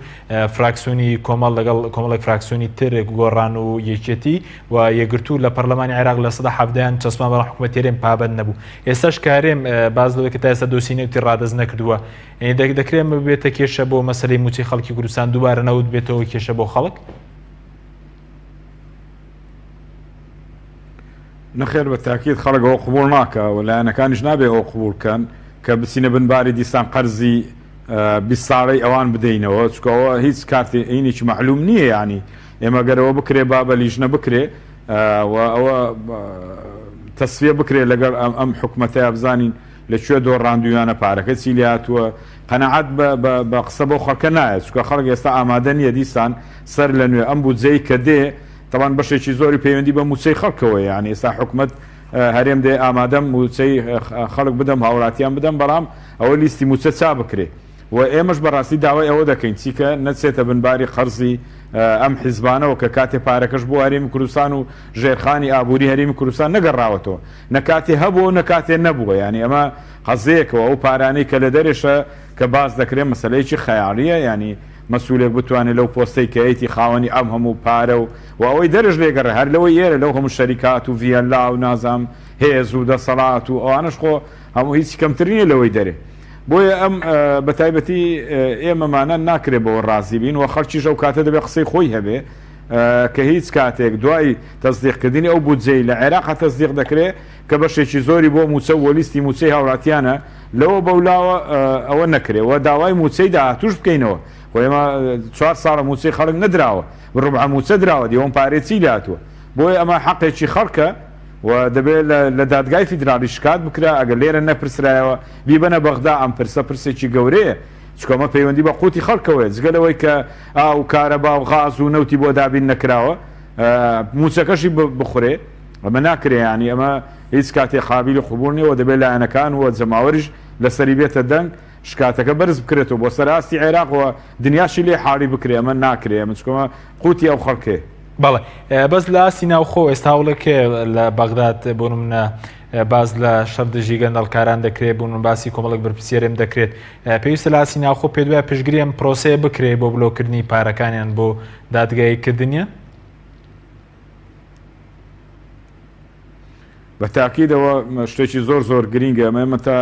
فراکسیۆنی کۆمەڵ لەگەڵ کۆمەڵێک فراکسیۆنی تر گۆڕان و یەکێتی و یەگرتو لە پەرلەمانی عێراق لە سەدا حەڤدەیان چەسمان بەڵام حکومەتێرێن پابەند نەبوو ئێستاش کارێم باز لەوەی کە تا ئێستا دۆسینەوتی ڕادەز نەکردووە دەکرێت بێتە کێشە بۆ مەسەلەی موچەی خەڵکی کوردستان دووبارە نەوت بێتەوە کێشە بۆ خەڵک نەخێر بە تاکید خەڵکەوە قبول ناکە و لایەنەکانیش نابێ ئەوە قبولکەن کە بچینە بنباری دیسان قەرزی 20 ساڵەی ئەوان بدەینەوە چکەوە هیچ کارتی عینێکی معلوم نییە ینی ئێمە گەرەوە بکرێ با بە لیژنە بکرێ و ئەوە تەسفیە بکرێ لەگەڵ ئەم حکومەتەیە بزانین لەکوێ دۆڕاندویانە پارەکە چی لاتووە قەنەعەت بە قسە بۆ خەڵکە نایە چکە خەڵک ئێستا ئامادە نییە دیسان سەر لە نوێ ئەم بودجەی کە دێ طبعا بەشێکی زۆری پەیوەندی بە موچەی خەڵکەوە یعنی ئێستا حکومت هەرێم دێ ئامادەم موچەی خەڵک بدەم هاوڵاتیان بدەم بەڵام ئەوە لیستی موچە چا بکرێ و ئێمەش بەڕاستی داوای ئەوە دەکەین چیکە نەچێتە بنباری قەرزی ئەم حیزبانەوە کە کاتێ پارەکەش بۆ هەرێمی کوردستان و ژێرخانی ئابووری هەرێمی کوردستان نەگەڕاوەتەوە نەکاتێ هەبوو نەکاتێ نەبووە ینی ئەمە قەزەیەکەوە ئەو پارانەی کە لە دەرێشە کە باز دەکرێت مەسەلەیەکی خەیاڵیە ینی مەسئولێک بتوانێت لەو پۆستەی کەیەتی خاوەنی ئەم هەموو پارە و ئەوەی دەرش لێگەڕێ هەر لەوەی ئێرە لەو هەموو شەریکات و ڤیەلا و نازام هێز و دەسەڵات و ئەوانش خۆ هەموو هیچ کەمترینە لەوەی دەرێ بۆیە ئەم بە تایبەتی ئێمەمانە ناکرێت بەوە ڕازی بین و خەڵکیش ئەو کاتە دەبێت قسەی خۆی هەبێ کە هیچ کاتێک دوای تەصدیقکردنی ئەو بودجەی لە عێراق تەصدیق دەکرێت کە بەشێکی زۆری بۆ موچە و لیستی موچەی هاوڵاتیانە لەوە بەولاوە ئەوە نەکرێت و داوای موچەی داهاتوش بکەینەوە و ئێمە 4 ساڵە موچەی خەڵک نەدراوە ڕوبع موچە دراوە دیەوەم پارێ چی لاتوە بۆیە ئەمە حەقێکی خەڵکە و دەبێت لە دادگای فیدرالی شکات بکرا ئەگەر لێرە نەپرسرایەوە بیبەنە بەغدا ئەم پرسێکی گەورەیە چکۆمە پەیوەندی بە قوتی خەڵکەوەی جگەلەوەی کە ئاو کارەبا و غاز و نەوتی بۆ دابین نەکراوە موچەکەشی بخورێ ئەمە ناکرێیانی ئەمە هیچ کاتێ قابلی قبول نیەوە دەبێت لایەنەکان و جەماوەریش لەسەری بێتە دەنگ شکاتەکە بەرز بکرێتەوە بۆ سەراستی عێراق و دنیاشی لێ حاڵی بکرێ ئەمە ناکرێ ئەمە چکۆمە قوتی ئەو خەڵکێ بەڵێ بەس لە ئاسی ناوخۆ ئێستا هەوڵەکە لە بەغداد بۆ نمونە باز لە شەردژی گەندەڵکاران دەکرێت بوون باسی کۆمەڵک بەرپرسیارێم دەکرێت پێویستە لە ئاسی ناوخۆ پێ دوای پشتگیری ئەم پرۆسەیە بکرێت بۆ بلۆکردنی پارەکانیان بۆ دادگاییکردنیە بە تاکیدەوە شتێکی زۆر گرینگە ئەمە تا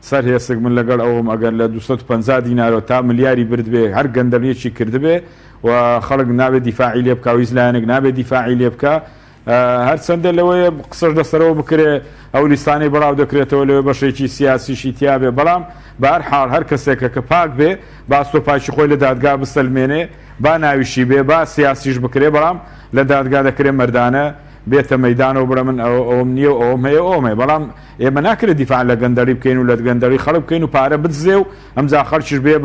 سەر هێسک من لەگەڵ ئەوم ئەگەر لە 250 دینارەوە تا ملیاری برد بێ هەر گەندەڵیەکی کردبێ و خەڵک نابێت دیفاعی لێ بکە و ئیزلایەنێک نابێت دیفاعی لێ بکە هەر چەندە لەوەیە قسەش دەسەرەوە بکرێ ئەو لیستانەی بەڵاو دەکرێتەوە لەوێ بەشێکی سیاسیشی تیابێ بەڵام بە هەر حاڵ هەر کەسێکە کە پاک بێ با سۆپاچی خۆی لە دادگا بسەلمێنێ با ناویشی بێ با سیاسیش بکرێ بەڵام لە دادگا دەکرێت مەردانە بێتە مەدانەوە بڕە من ئەوم نییە و ئەوم هەیە ئەومێ بەڵام ئێمە ناکرێت دیفاع لە گەندەڵی بکەین و لە گەندەڵی خەڵک بکەین و پارە بتزێ و ئەمجا خەڵکیش بێ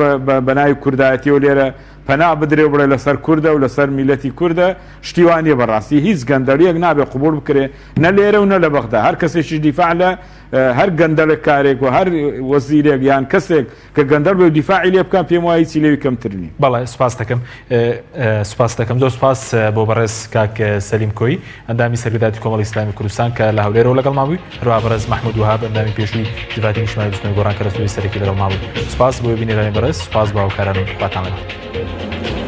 بە ناوی کوردایەتی و لێرە پەنا بدرێ بڵێ لەسەر کووردە و لەسەر میلەتی کووردە شتیوانیە بەڕاستی هیچ گەندەڵیەک نابێت قبول بکرێ نە لێرە و نە لە بەغدا هەر کەسێکی دیفاع لە هەر گەندەڵێک کارێک و هەر وەزیرێک یان کەسێک کە گەندەڵ بێ و دیفاعی لێ بکەن پێم وایە هیچی لێوی کەمترنی بەڵێ سپاس دەکەم زۆر سپاس بۆ بەڕێز کاک سەلیم کۆی ئەندامی سەرکردایەتی کۆمەڵی ئیسلامی کوردستان کە لە هەولێرەوە لەگەڵ مابووی هەروەها بەڕێز محمود وهاب ئەندامی پێشووی جوواتی نیشتیمانی دوستنەوەی گۆڕانکەرە سەرەکی لەگەڵ مابووی سپاس بۆ بینێرانی بەڕێز سپاس بە هاوکاران خواتان لەگەڵ